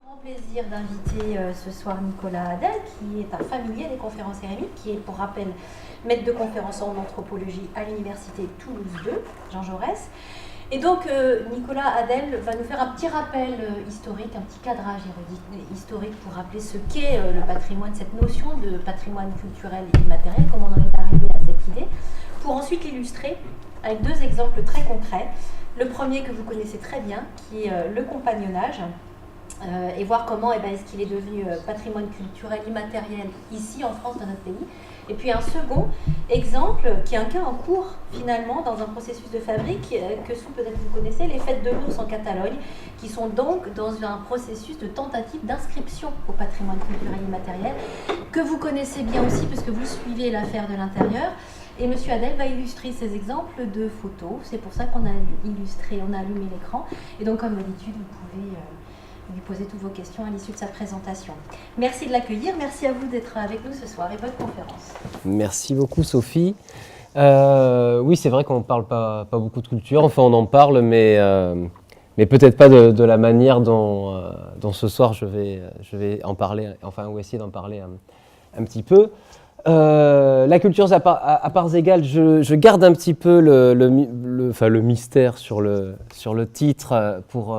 Grand plaisir d'inviter ce soir Nicolas Adel, qui est un familier des conférences érémiques, qui est, pour rappel, maître de conférence en anthropologie à l'université Toulouse 2, Jean Jaurès. Et donc, Nicolas Adel va nous faire un petit rappel historique, un petit cadrage historique pour rappeler ce qu'est le patrimoine, cette notion de patrimoine culturel et immatériel, comment on en est arrivé à cette idée, pour ensuite l'illustrer avec deux exemples très concrets. Le premier que vous connaissez très bien, qui est le compagnonnage, et voir comment est-ce qu'il est devenu patrimoine culturel immatériel ici en France, dans notre pays. Et puis un second exemple, qui est un cas en cours finalement dans un processus de fabrique, que sont, peut-être vous connaissez, les fêtes de l'ours en Catalogne, qui sont donc dans un processus de tentative d'inscription au patrimoine culturel immatériel, que vous connaissez bien aussi, puisque vous suivez l'affaire de l'intérieur. Et M. Adel va illustrer ces exemples de photos. C'est pour ça qu'on a illustré, on a allumé l'écran. Et donc, comme d'habitude, vous pouvez lui poser toutes vos questions à l'issue de sa présentation. Merci de l'accueillir, merci à vous d'être avec nous ce soir et bonne conférence. Merci beaucoup Sophie. Oui, c'est vrai qu'on ne parle pas beaucoup de culture, enfin on en parle, mais peut-être pas de la manière dont ce soir je vais en parler, enfin ou essayer d'en parler un petit peu. La culture à parts égales, je garde un petit peu le mystère sur le titre pour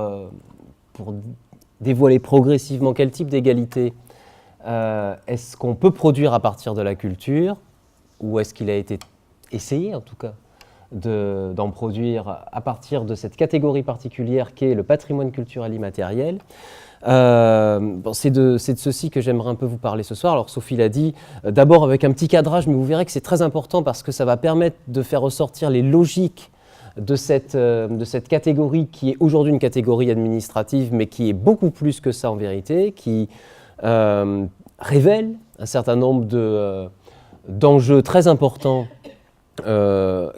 dévoiler progressivement quel type d'égalité est-ce qu'on peut produire à partir de la culture, ou est-ce qu'il a été essayé en tout cas d'en produire à partir de cette catégorie particulière qu'est le patrimoine culturel immatériel. C'est de ceci que j'aimerais un peu vous parler ce soir. Alors Sophie l'a dit, d'abord avec un petit cadrage, mais vous verrez que c'est très important parce que ça va permettre de faire ressortir les logiques de cette catégorie qui est aujourd'hui une catégorie administrative, mais qui est beaucoup plus que ça en vérité, qui révèle un certain nombre d'enjeux très importants,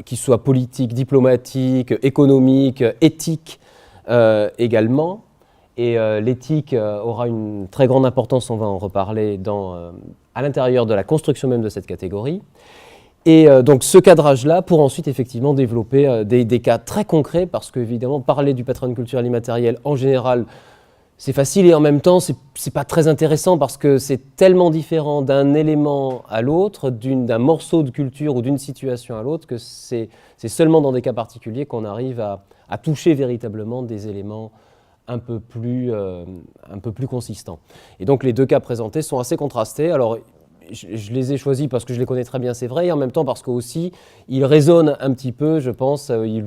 qui soient politiques, diplomatiques, économiques, éthiques également. Et l'éthique aura une très grande importance, on va en reparler, à l'intérieur de la construction même de cette catégorie. Et donc ce cadrage-là pour ensuite effectivement développer des cas très concrets, parce qu'évidemment parler du patrimoine culturel immatériel en général c'est facile et en même temps c'est pas très intéressant parce que c'est tellement différent d'un élément à l'autre, d'un morceau de culture ou d'une situation à l'autre, que c'est seulement dans des cas particuliers qu'on arrive à toucher véritablement des éléments un peu plus consistants. Et donc les deux cas présentés sont assez contrastés. Alors je les ai choisis parce que je les connais très bien, c'est vrai, et en même temps parce qu'aussi ils résonnent un petit peu, je pense, ils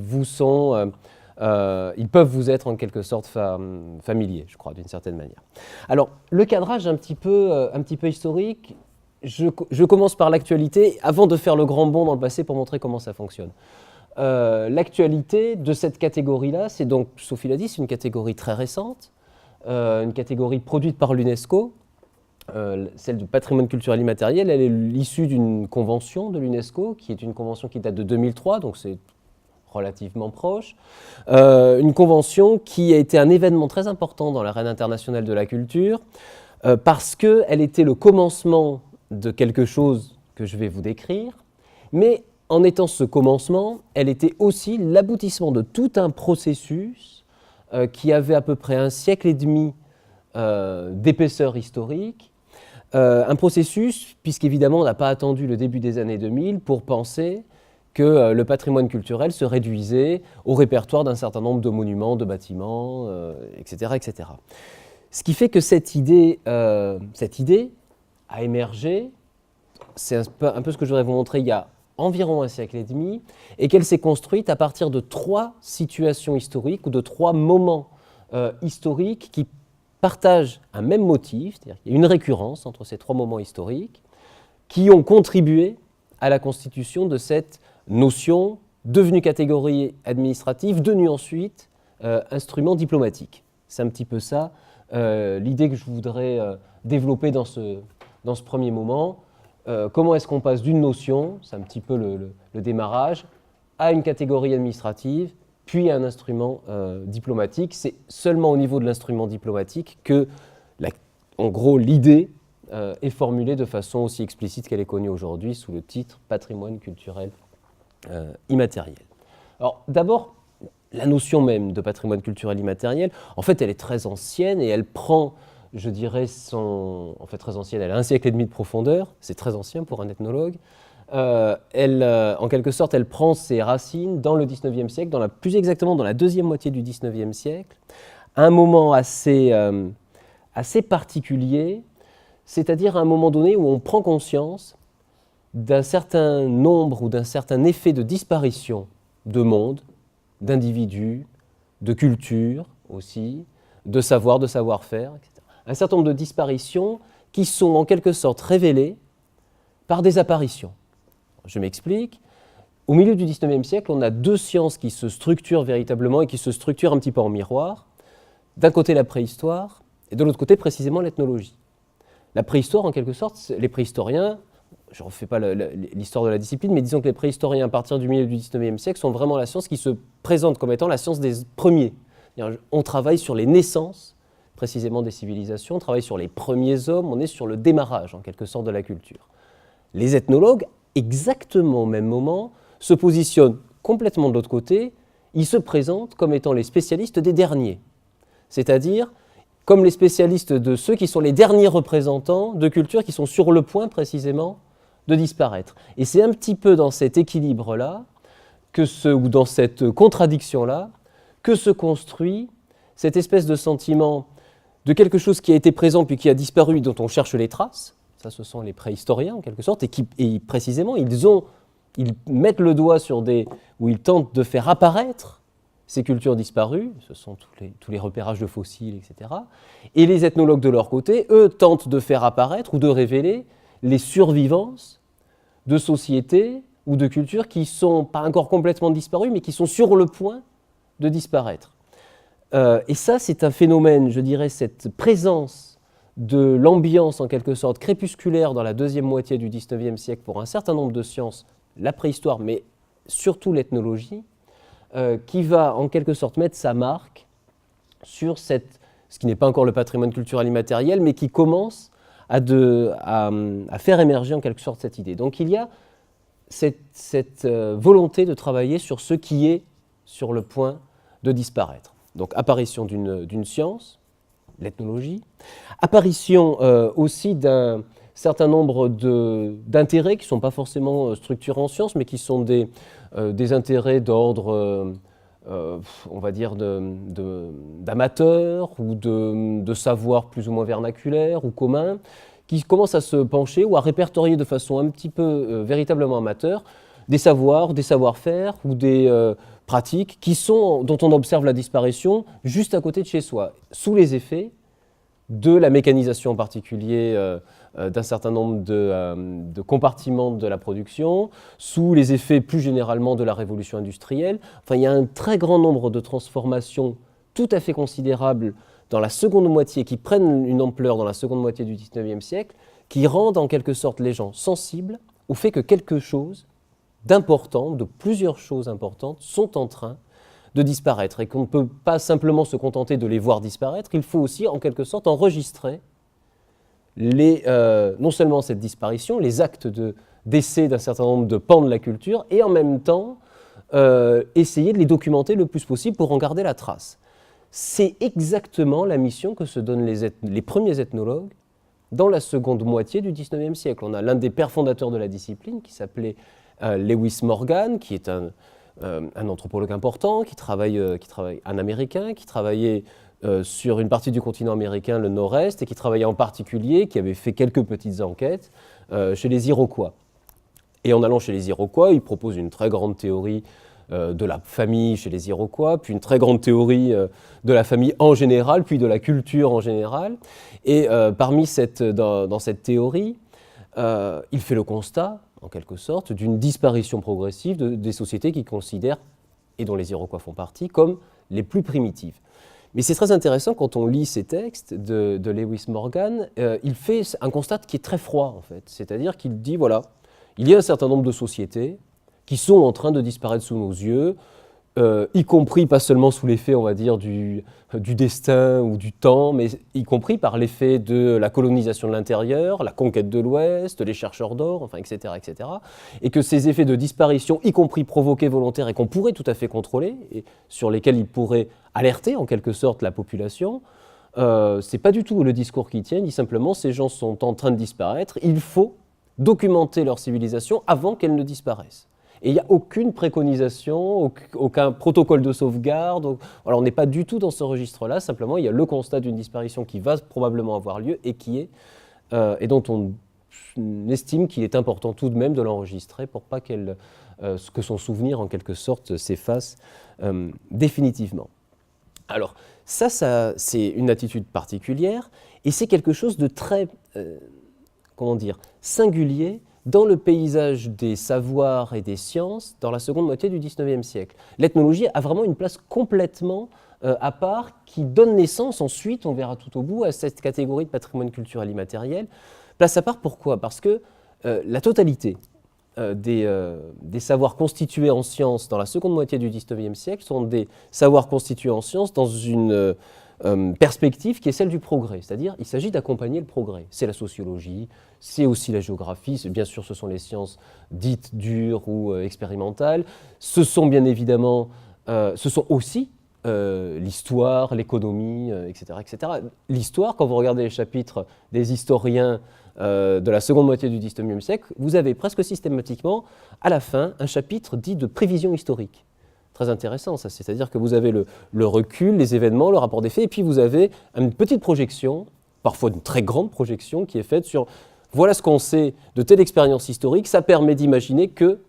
peuvent vous être en quelque sorte familiers, je crois, d'une certaine manière. Alors, le cadrage un petit peu historique, je commence par l'actualité, avant de faire le grand bond dans le passé pour montrer comment ça fonctionne. L'actualité de cette catégorie-là, c'est donc, Sophie l'a dit, c'est une catégorie très récente, une catégorie produite par l'UNESCO. Celle du patrimoine culturel immatériel, elle est l'issue d'une convention de l'UNESCO, qui est une convention qui date de 2003, donc c'est relativement proche. Une convention qui a été un événement très important dans l'arène internationale de la culture, parce qu'elle était le commencement de quelque chose que je vais vous décrire, mais en étant ce commencement, elle était aussi l'aboutissement de tout un processus qui avait à peu près un siècle et demi d'épaisseur historique. Un processus, puisqu'évidemment on n'a pas attendu le début des années 2000 pour penser que le patrimoine culturel se réduisait au répertoire d'un certain nombre de monuments, de bâtiments, etc., etc. Ce qui fait que cette idée a émergé, c'est un peu ce que je voudrais vous montrer il y a environ un siècle et demi, et qu'elle s'est construite à partir de trois situations historiques ou de trois moments historiques qui partagent un même motif, c'est-à-dire qu'il y a une récurrence entre ces trois moments historiques qui ont contribué à la constitution de cette notion devenue catégorie administrative, devenue ensuite instrument diplomatique. C'est un petit peu ça l'idée que je voudrais développer dans ce premier moment. Comment est-ce qu'on passe d'une notion, c'est un petit peu le démarrage, à une catégorie administrative, puis à un instrument diplomatique. C'est seulement au niveau de l'instrument diplomatique que, en gros, l'idée est formulée de façon aussi explicite qu'elle est connue aujourd'hui sous le titre patrimoine culturel immatériel. Alors d'abord, la notion même de patrimoine culturel immatériel, en fait, elle est très ancienne et elle prend je dirais, sont en fait très anciennes. Elle a 1 siècle et demi de profondeur, c'est très ancien pour un ethnologue. En quelque sorte, elle prend ses racines dans le XIXe siècle, plus exactement dans la deuxième moitié du XIXe siècle, à un moment assez particulier, c'est-à-dire à un moment donné où on prend conscience d'un certain nombre ou d'un certain effet de disparition de monde, d'individus, de culture aussi, de savoir, de savoir-faire, etc. Un certain nombre de disparitions qui sont en quelque sorte révélées par des apparitions. Je m'explique. Au milieu du XIXe siècle, on a 2 sciences qui se structurent véritablement et qui se structurent un petit peu en miroir. D'un côté la préhistoire et de l'autre côté précisément l'ethnologie. La préhistoire, en quelque sorte, les préhistoriens, je ne refais pas l'histoire de la discipline, mais disons que les préhistoriens, à partir du milieu du XIXe siècle, sont vraiment la science qui se présente comme étant la science des premiers. On travaille sur les naissances, précisément des civilisations, on travaille sur les premiers hommes, on est sur le démarrage, en quelque sorte, de la culture. Les ethnologues, exactement au même moment, se positionnent complètement de l'autre côté, ils se présentent comme étant les spécialistes des derniers, c'est-à-dire comme les spécialistes de ceux qui sont les derniers représentants de cultures qui sont sur le point précisément de disparaître. Et c'est un petit peu dans cet équilibre-là, ou dans cette contradiction-là, que se construit cette espèce de sentiment de quelque chose qui a été présent puis qui a disparu, dont on cherche les traces. Ça, ce sont les préhistoriens en quelque sorte, et précisément, ils mettent le doigt où ils tentent de faire apparaître ces cultures disparues, ce sont tous les repérages de fossiles, etc. Et les ethnologues de leur côté, eux, tentent de faire apparaître ou de révéler les survivances de sociétés ou de cultures qui ne sont pas encore complètement disparues, mais qui sont sur le point de disparaître. Et ça, c'est un phénomène, je dirais, cette présence de l'ambiance, en quelque sorte, crépusculaire dans la deuxième moitié du XIXe siècle pour un certain nombre de sciences, la préhistoire, mais surtout l'ethnologie, qui va en quelque sorte mettre sa marque sur ce qui n'est pas encore le patrimoine culturel immatériel, mais qui commence à faire émerger en quelque sorte cette idée. Donc il y a cette volonté de travailler sur ce qui est sur le point de disparaître. Donc apparition d'une science, l'ethnologie, apparition aussi d'un certain nombre d'intérêts qui ne sont pas forcément structurés en sciences, mais qui sont des intérêts d'ordre, on va dire, d'amateurs ou de savoir plus ou moins vernaculaire ou commun, qui commencent à se pencher ou à répertorier de façon un petit peu véritablement amateur des savoirs, des savoir-faire ou des pratiques dont on observe la disparition juste à côté de chez soi, sous les effets de la mécanisation en particulier d'un certain nombre de compartiments de la production, sous les effets plus généralement de la révolution industrielle. Enfin, il y a un très grand nombre de transformations tout à fait considérables dans la seconde moitié, qui prennent une ampleur dans la seconde moitié du XIXe siècle, qui rendent en quelque sorte les gens sensibles au fait que quelque chose d'important, de plusieurs choses importantes, sont en train de disparaître et qu'on ne peut pas simplement se contenter de les voir disparaître, il faut aussi en quelque sorte enregistrer non seulement cette disparition, les actes d'essai d'un certain nombre de pans de la culture, et en même temps essayer de les documenter le plus possible pour en garder la trace. C'est exactement la mission que se donnent les premiers ethnologues dans la seconde moitié du XIXe siècle. On a l'un des pères fondateurs de la discipline qui s'appelait Lewis Morgan, qui est un anthropologue important, qui travaille un Américain, qui travaillait sur une partie du continent américain, le nord-est, et qui travaillait en particulier, qui avait fait quelques petites enquêtes chez les Iroquois. Et en allant chez les Iroquois, il propose une très grande théorie de la famille chez les Iroquois, puis une très grande théorie de la famille en général, puis de la culture en général. Et dans cette théorie, il fait le constat, en quelque sorte, d'une disparition progressive des sociétés qu'il considère, et dont les Iroquois font partie, comme les plus primitives. Mais c'est très intéressant quand on lit ces textes de Lewis Morgan, il fait un constat qui est très froid en fait, c'est-à-dire qu'il dit voilà, il y a un certain nombre de sociétés qui sont en train de disparaître sous nos yeux, y compris pas seulement sous l'effet, on va dire, du destin ou du temps, mais y compris par l'effet de la colonisation de l'intérieur, la conquête de l'Ouest, les chercheurs d'or, enfin, etc., etc. Et que ces effets de disparition, y compris provoqués volontaires et qu'on pourrait tout à fait contrôler, et sur lesquels ils pourraient alerter en quelque sorte la population, c'est pas du tout le discours qui tient, il dit simplement ces gens sont en train de disparaître, il faut documenter leur civilisation avant qu'elle ne disparaisse. Et il n'y a aucune préconisation, aucun protocole de sauvegarde. Alors, on n'est pas du tout dans ce registre-là, simplement il y a le constat d'une disparition qui va probablement avoir lieu et et dont on estime qu'il est important tout de même de l'enregistrer pour pas que son souvenir, en quelque sorte, s'efface définitivement. Alors, ça c'est une attitude particulière et c'est quelque chose de très, singulier dans le paysage des savoirs et des sciences dans la seconde moitié du XIXe siècle. L'ethnologie a vraiment une place complètement à part qui donne naissance ensuite, on verra tout au bout, à cette catégorie de patrimoine culturel immatériel. Place à part, pourquoi ? Parce que la totalité des savoirs constitués en sciences dans la seconde moitié du XIXe siècle sont des savoirs constitués en sciences dans une perspective qui est celle du progrès, c'est-à-dire il s'agit d'accompagner le progrès. C'est la sociologie, c'est aussi la géographie, bien sûr ce sont les sciences dites dures ou expérimentales, ce sont bien évidemment, ce sont aussi l'histoire, l'économie, etc., etc. L'histoire, quand vous regardez les chapitres des historiens de la seconde moitié du XIXe siècle, vous avez presque systématiquement, à la fin, un chapitre dit de prévision historique. Très intéressant, ça. C'est-à-dire que vous avez le recul, les événements, le rapport des faits, et puis vous avez une petite projection, parfois une très grande projection, qui est faite sur voilà ce qu'on sait de telle expérience historique. Ça permet d'imaginer que,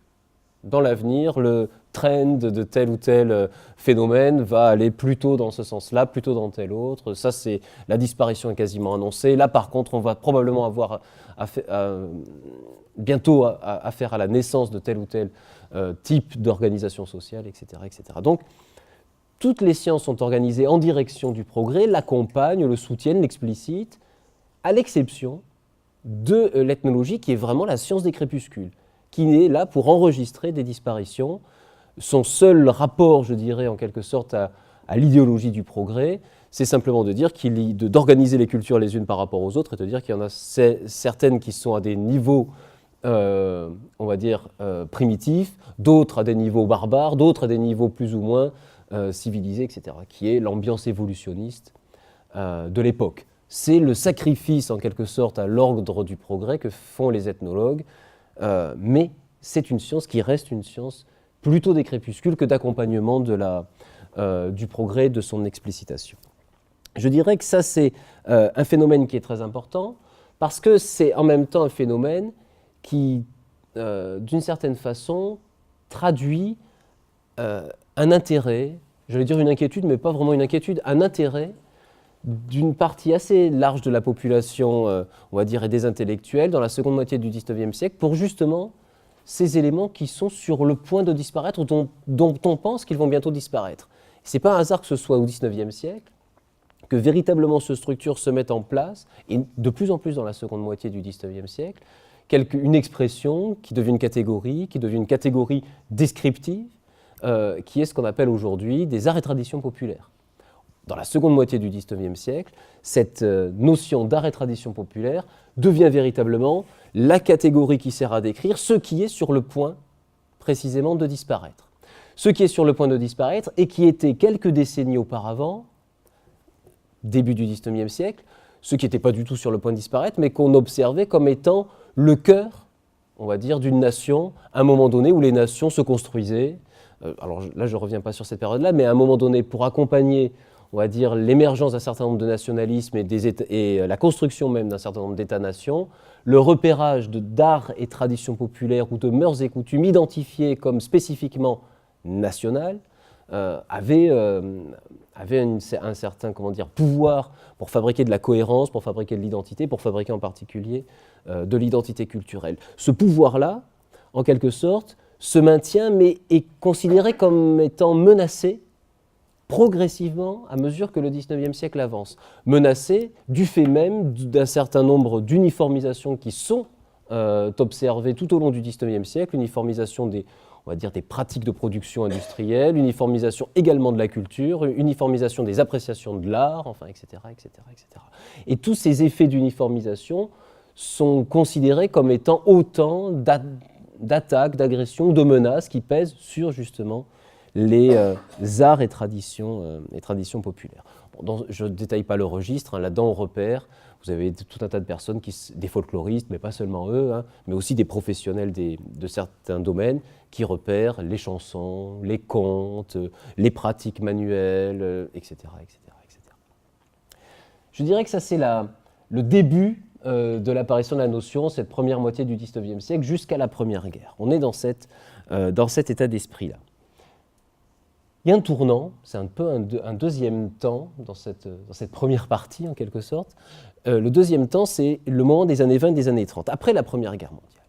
dans l'avenir, le trend de tel ou tel phénomène va aller plutôt dans ce sens-là, plutôt dans tel autre. Ça, c'est la disparition est quasiment annoncée. Là, par contre, on va probablement avoir bientôt affaire à la naissance de tel ou tel type d'organisation sociale, etc., etc. Donc, toutes les sciences sont organisées en direction du progrès, l'accompagnent, le soutiennent, l'explicitent, à l'exception de l'ethnologie qui est vraiment la science des crépuscules, qui est là pour enregistrer des disparitions. Son seul rapport, je dirais, en quelque sorte, à l'idéologie du progrès, c'est simplement de dire d'organiser les cultures les unes par rapport aux autres et de dire qu'il y en a certaines qui sont à des niveaux, on va dire, primitifs, d'autres à des niveaux barbares, d'autres à des niveaux plus ou moins civilisés, etc., qui est l'ambiance évolutionniste de l'époque. C'est le sacrifice, en quelque sorte, à l'ordre du progrès que font les ethnologues, mais c'est une science qui reste une science plutôt des crépuscules que d'accompagnement du progrès, de son explicitation. Je dirais que ça, c'est un phénomène qui est très important, parce que c'est en même temps un phénomène qui, d'une certaine façon, traduit un intérêt, j'allais dire une inquiétude, mais pas vraiment une inquiétude, un intérêt d'une partie assez large de la population, on va dire, et des intellectuels, dans la seconde moitié du XIXe siècle, pour justement ces éléments qui sont sur le point de disparaître, dont on pense qu'ils vont bientôt disparaître. Ce n'est pas un hasard que ce soit au XIXe siècle, que véritablement ces structures se mettent en place, et de plus en plus dans la seconde moitié du XIXe siècle, une expression qui devient une catégorie descriptive, qui est ce qu'on appelle aujourd'hui des arts et traditions populaires. Dans la seconde moitié du XIXe siècle, cette notion d'art et tradition populaire devient véritablement la catégorie qui sert à décrire ce qui est sur le point précisément de disparaître. Ce qui est sur le point de disparaître et qui était quelques décennies auparavant, début du XIXe siècle, ce qui n'était pas du tout sur le point de disparaître, mais qu'on observait comme étant le cœur, on va dire, d'une nation, à un moment donné où les nations se construisaient. Alors là, je ne reviens pas sur cette période-là, mais à un moment donné, pour accompagner, on va dire, l'émergence d'un certain nombre de nationalismes et la construction même d'un certain nombre d'États-nations, le repérage d'art et traditions populaires ou de mœurs et coutumes identifiées comme spécifiquement nationales avait un certain pouvoir pour fabriquer de la cohérence, pour fabriquer de l'identité, pour fabriquer en particulier de l'identité culturelle. Ce pouvoir-là, en quelque sorte, se maintient mais est considéré comme étant menacé progressivement à mesure que le XIXe siècle avance. Menacé du fait même d'un certain nombre d'uniformisations qui sont observées tout au long du XIXe siècle, uniformisation des pratiques de production industrielle, uniformisation également de la culture, uniformisation des appréciations de l'art, enfin, etc., etc., etc. Et tous ces effets d'uniformisation sont considérés comme étant autant d'attaques, d'agressions, de menaces qui pèsent sur justement les arts et traditions populaires. Bon, je ne détaille pas le registre, hein, là-dedans on repère, vous avez tout un tas de personnes, des folkloristes, mais pas seulement eux, hein, mais aussi des professionnels de certains domaines qui repèrent les chansons, les contes, les pratiques manuelles, etc., etc., etc. Je dirais que ça c'est le début de l'apparition de la notion, cette première moitié du XIXe siècle, jusqu'à la Première Guerre. On est dans cet état d'esprit-là. Il y a un tournant, c'est un peu un deuxième temps dans cette première partie en quelque sorte. Le deuxième temps, c'est le moment des années 20 et des années 30, après la Première Guerre mondiale.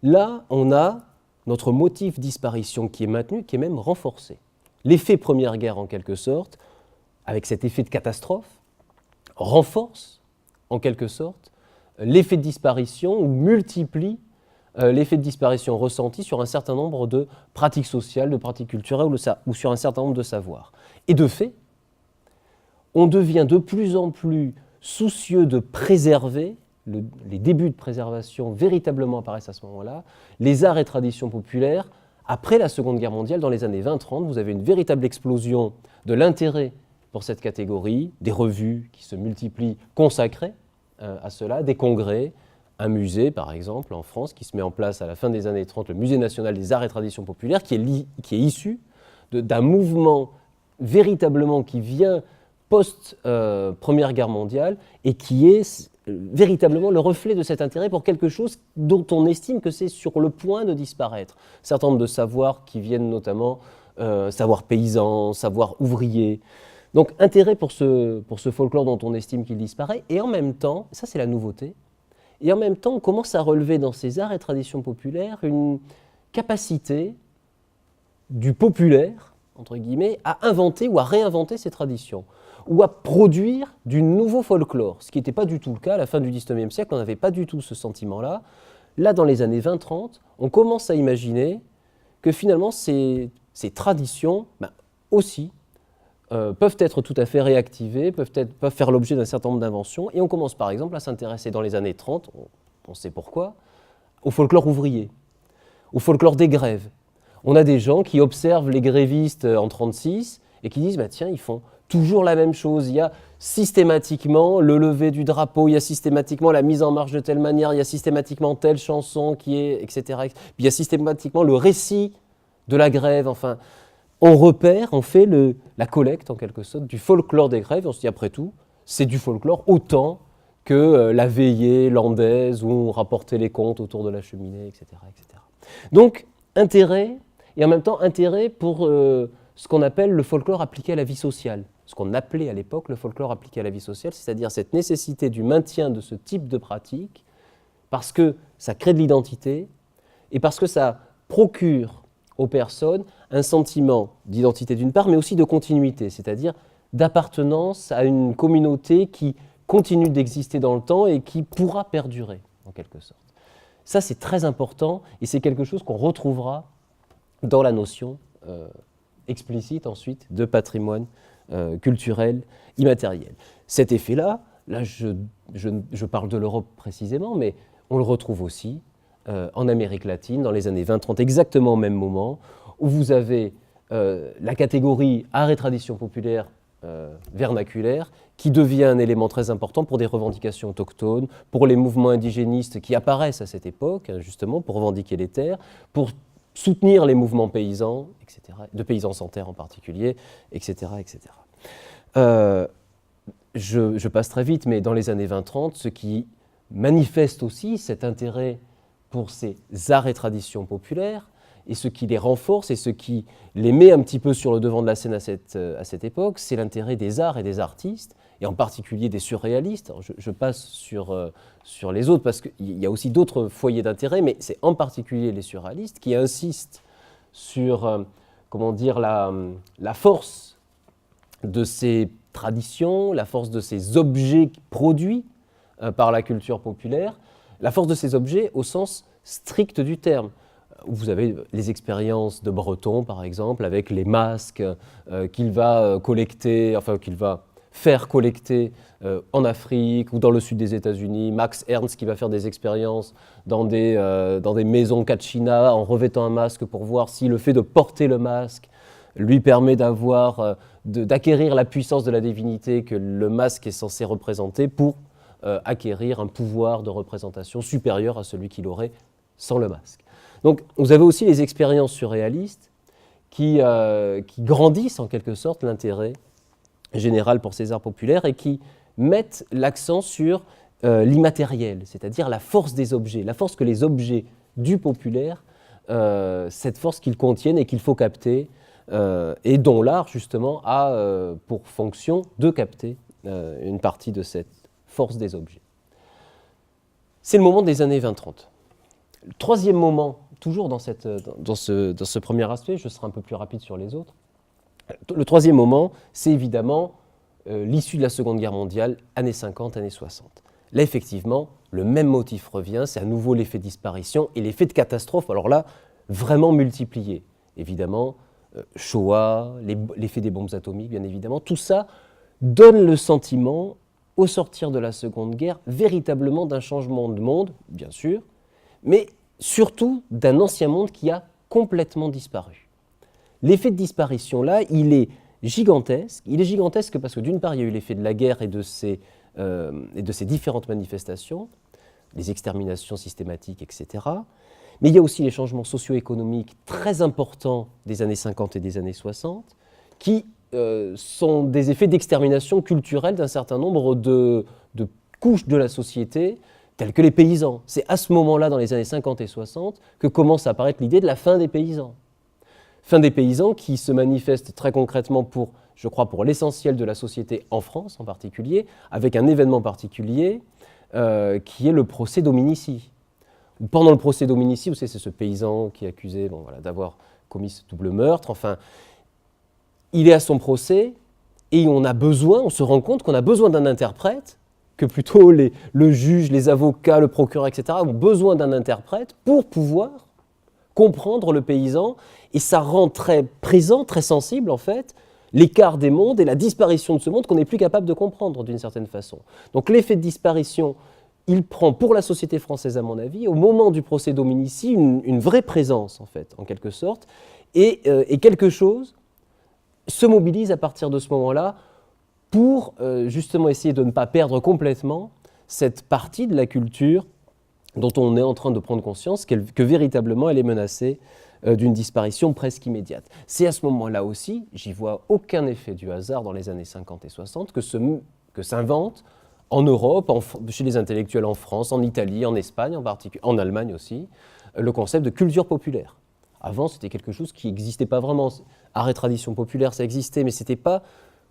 Là, on a notre motif disparition qui est maintenu, qui est même renforcé. L'effet Première Guerre en quelque sorte, avec cet effet de catastrophe, renforce en quelque sorte l'effet de disparition ou multiplie l'effet de disparition ressenti sur un certain nombre de pratiques sociales, de pratiques culturelles ou sur un certain nombre de savoirs. Et de fait, on devient de plus en plus soucieux de préserver, les débuts de préservation véritablement apparaissent à ce moment-là, les arts et traditions populaires. Après la Seconde Guerre mondiale, dans les années 20-30, vous avez une véritable explosion de l'intérêt pour cette catégorie, des revues qui se multiplient consacrées à cela, des congrès, un musée, par exemple, en France, qui se met en place à la fin des années 30, le Musée national des arts et traditions populaires, qui est issu d'un mouvement véritablement qui vient post-Première Guerre mondiale et qui est véritablement le reflet de cet intérêt pour quelque chose dont on estime que c'est sur le point de disparaître. Un certain nombre de savoirs qui viennent notamment savoir paysan, savoir ouvrier. Donc intérêt pour ce folklore dont on estime qu'il disparaît, et en même temps, ça c'est la nouveauté, et en même temps, on commence à relever dans ces arts et traditions populaires une capacité du populaire, entre guillemets, à inventer ou à réinventer ces traditions, ou à produire du nouveau folklore, ce qui n'était pas du tout le cas à la fin du XIXe siècle, on n'avait pas du tout ce sentiment-là. Là, dans les années 20-30, on commence à imaginer que finalement, ces traditions aussi peuvent être tout à fait réactivées, peuvent faire l'objet d'un certain nombre d'inventions. Et on commence par exemple à s'intéresser dans les années 30, on sait pourquoi, au folklore ouvrier, au folklore des grèves. On a des gens qui observent les grévistes en 1936 et qui disent tiens, ils font toujours la même chose. Il y a systématiquement le lever du drapeau, il y a systématiquement la mise en marche de telle manière, il y a systématiquement telle chanson qui est, etc. Puis il y a systématiquement le récit de la grève, enfin. On repère, on fait la collecte en quelque sorte du folklore des grèves, on se dit après tout, c'est du folklore autant que la veillée landaise où on rapportait les comptes autour de la cheminée, etc. etc. Donc intérêt, et en même temps intérêt pour ce qu'on appelle le folklore appliqué à la vie sociale, ce qu'on appelait à l'époque le folklore appliqué à la vie sociale, c'est-à-dire cette nécessité du maintien de ce type de pratique, parce que ça crée de l'identité et parce que ça procure aux personnes un sentiment d'identité d'une part, mais aussi de continuité, c'est-à-dire d'appartenance à une communauté qui continue d'exister dans le temps et qui pourra perdurer, en quelque sorte. Ça, c'est très important et c'est quelque chose qu'on retrouvera dans la notion explicite ensuite de patrimoine culturel immatériel. Cet effet-là, je parle de l'Europe précisément, mais on le retrouve aussi en Amérique latine, dans les années 20-30, exactement au même moment, où vous avez la catégorie art et tradition populaire vernaculaire, qui devient un élément très important pour des revendications autochtones, pour les mouvements indigénistes qui apparaissent à cette époque, justement, pour revendiquer les terres, pour soutenir les mouvements paysans, etc., de paysans sans terre en particulier, etc., etc. Je passe très vite, mais dans les années 20-30, ce qui manifeste aussi cet intérêt pour ces arts et traditions populaires, et ce qui les renforce et ce qui les met un petit peu sur le devant de la scène à cette époque, c'est l'intérêt des arts et des artistes, et en particulier des surréalistes. Alors je passe sur les autres parce qu'il y a aussi d'autres foyers d'intérêt, mais c'est en particulier les surréalistes qui insistent sur la force de ces traditions, la force de ces objets produits par la culture populaire, la force de ces objets au sens strict du terme. Vous avez les expériences de Breton, par exemple, avec les masques qu'il va collecter, enfin qu'il va faire collecter en Afrique ou dans le sud des États-Unis. Max Ernst qui va faire des expériences dans des maisons Kachina en revêtant un masque pour voir si le fait de porter le masque lui permet d'acquérir la puissance de la divinité que le masque est censé représenter pour acquérir un pouvoir de représentation supérieur à celui qu'il aurait sans le masque. Donc vous avez aussi les expériences surréalistes qui grandissent en quelque sorte l'intérêt général pour ces arts populaires et qui mettent l'accent sur l'immatériel, c'est-à-dire la force des objets, la force que les objets du populaire, cette force qu'ils contiennent et qu'il faut capter, et dont l'art justement a pour fonction de capter une partie de cette force des objets. C'est le moment des années 20-30. Le troisième moment, toujours dans ce premier aspect, je serai un peu plus rapide sur les autres, le troisième moment, c'est évidemment l'issue de la Seconde Guerre mondiale, années 50, années 60. Là, effectivement, le même motif revient, c'est à nouveau l'effet de disparition et l'effet de catastrophe, alors là, vraiment multiplié. Évidemment, Shoah, l'effet des bombes atomiques, bien évidemment, tout ça donne le sentiment, au sortir de la Seconde Guerre, véritablement d'un changement de monde, bien sûr, mais surtout d'un ancien monde qui a complètement disparu. L'effet de disparition, là, il est gigantesque. Il est gigantesque parce que d'une part, il y a eu l'effet de la guerre et de ses différentes manifestations, les exterminations systématiques, etc. Mais il y a aussi les changements socio-économiques très importants des années 50 et des années 60, qui sont des effets d'extermination culturelle d'un certain nombre de couches de la société, telles que les paysans. C'est à ce moment-là, dans les années 50 et 60, que commence à apparaître l'idée de la fin des paysans. Fin des paysans qui se manifeste très concrètement pour l'essentiel de la société en France en particulier, avec un événement particulier qui est le procès Dominici. Pendant le procès Dominici, vous savez, c'est ce paysan qui est accusé d'avoir commis ce double meurtre. Enfin, il est à son procès et on se rend compte qu'on a besoin d'un interprète, que plutôt le juge, les avocats, le procureur, etc. ont besoin d'un interprète pour pouvoir comprendre le paysan, et ça rend très présent, très sensible en fait, l'écart des mondes et la disparition de ce monde qu'on n'est plus capable de comprendre d'une certaine façon. Donc l'effet de disparition, il prend pour la société française à mon avis, au moment du procès Dominici, une vraie présence en fait, en quelque sorte, et quelque chose se mobilise à partir de ce moment-là pour justement essayer de ne pas perdre complètement cette partie de la culture dont on est en train de prendre conscience que véritablement elle est menacée d'une disparition presque immédiate. C'est à ce moment-là aussi, j'y vois aucun effet du hasard dans les années 50 et 60, que s'invente en Europe, chez les intellectuels en France, en Italie, en Espagne en particulier, en Allemagne aussi, le concept de culture populaire. Avant, c'était quelque chose qui n'existait pas vraiment. Art et tradition populaire, ça existait, mais ce n'était pas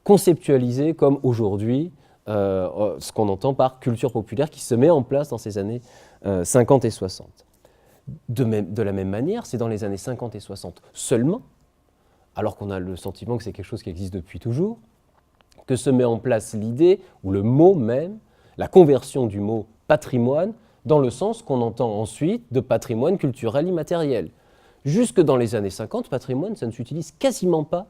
conceptualisé comme aujourd'hui, ce qu'on entend par culture populaire qui se met en place dans ces années 50 et 60. De la même manière, c'est dans les années 50 et 60 seulement, alors qu'on a le sentiment que c'est quelque chose qui existe depuis toujours, que se met en place l'idée, ou le mot même, la conversion du mot patrimoine, dans le sens qu'on entend ensuite de patrimoine culturel immatériel. Jusque dans les années 50, patrimoine, ça ne s'utilise quasiment pas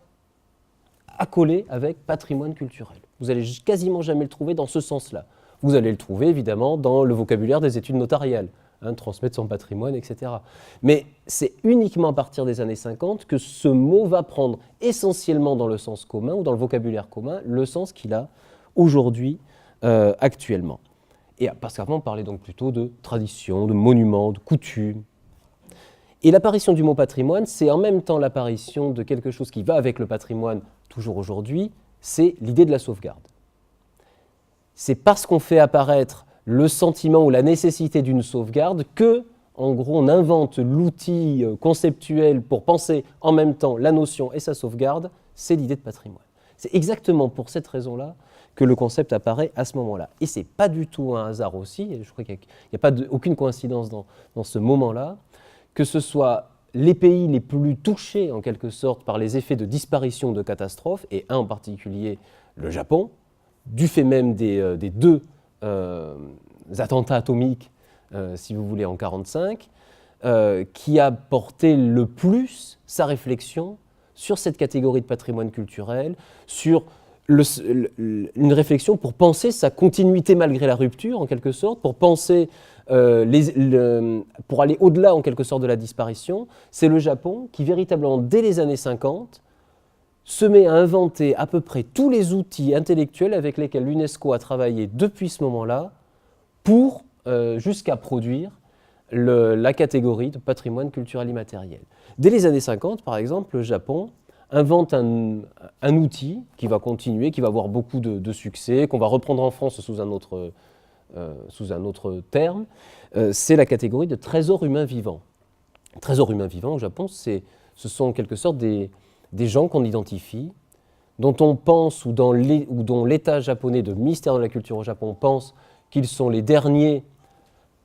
accolé avec patrimoine culturel. Vous n'allez quasiment jamais le trouver dans ce sens-là. Vous allez le trouver évidemment dans le vocabulaire des études notariales, transmettre son patrimoine, etc. Mais c'est uniquement à partir des années 50 que ce mot va prendre essentiellement dans le sens commun ou dans le vocabulaire commun le sens qu'il a aujourd'hui, actuellement. Et parce qu'avant on parlait donc plutôt de tradition, de monument, de coutume. Et l'apparition du mot patrimoine, c'est en même temps l'apparition de quelque chose qui va avec le patrimoine toujours aujourd'hui, c'est l'idée de la sauvegarde. C'est parce qu'on fait apparaître le sentiment ou la nécessité d'une sauvegarde que, en gros, on invente l'outil conceptuel pour penser en même temps la notion et sa sauvegarde, c'est l'idée de patrimoine. C'est exactement pour cette raison-là que le concept apparaît à ce moment-là. Et ce n'est pas du tout un hasard aussi, et je crois qu'il n'y a pas aucune coïncidence dans ce moment-là, que ce soit les pays les plus touchés en quelque sorte par les effets de disparition de catastrophes, et un en particulier le Japon, du fait même des deux attentats atomiques, si vous voulez, en 1945, qui a porté le plus sa réflexion sur cette catégorie de patrimoine culturel, sur une réflexion pour penser sa continuité malgré la rupture, en quelque sorte, pour penser, pour aller au-delà, en quelque sorte, de la disparition. C'est le Japon qui, véritablement, dès les années 50, se met à inventer à peu près tous les outils intellectuels avec lesquels l'UNESCO a travaillé depuis ce moment-là pour jusqu'à produire la catégorie de patrimoine culturel immatériel. Dès les années 50, par exemple, le Japon invente un outil qui va continuer, qui va avoir beaucoup de succès, qu'on va reprendre en France sous un autre terme. C'est la catégorie de trésor humain vivant. Trésor humain vivant au Japon, ce sont en quelque sorte des gens qu'on identifie, dont on pense ou dont l'État japonais, le ministère de la Culture au Japon pense qu'ils sont les derniers,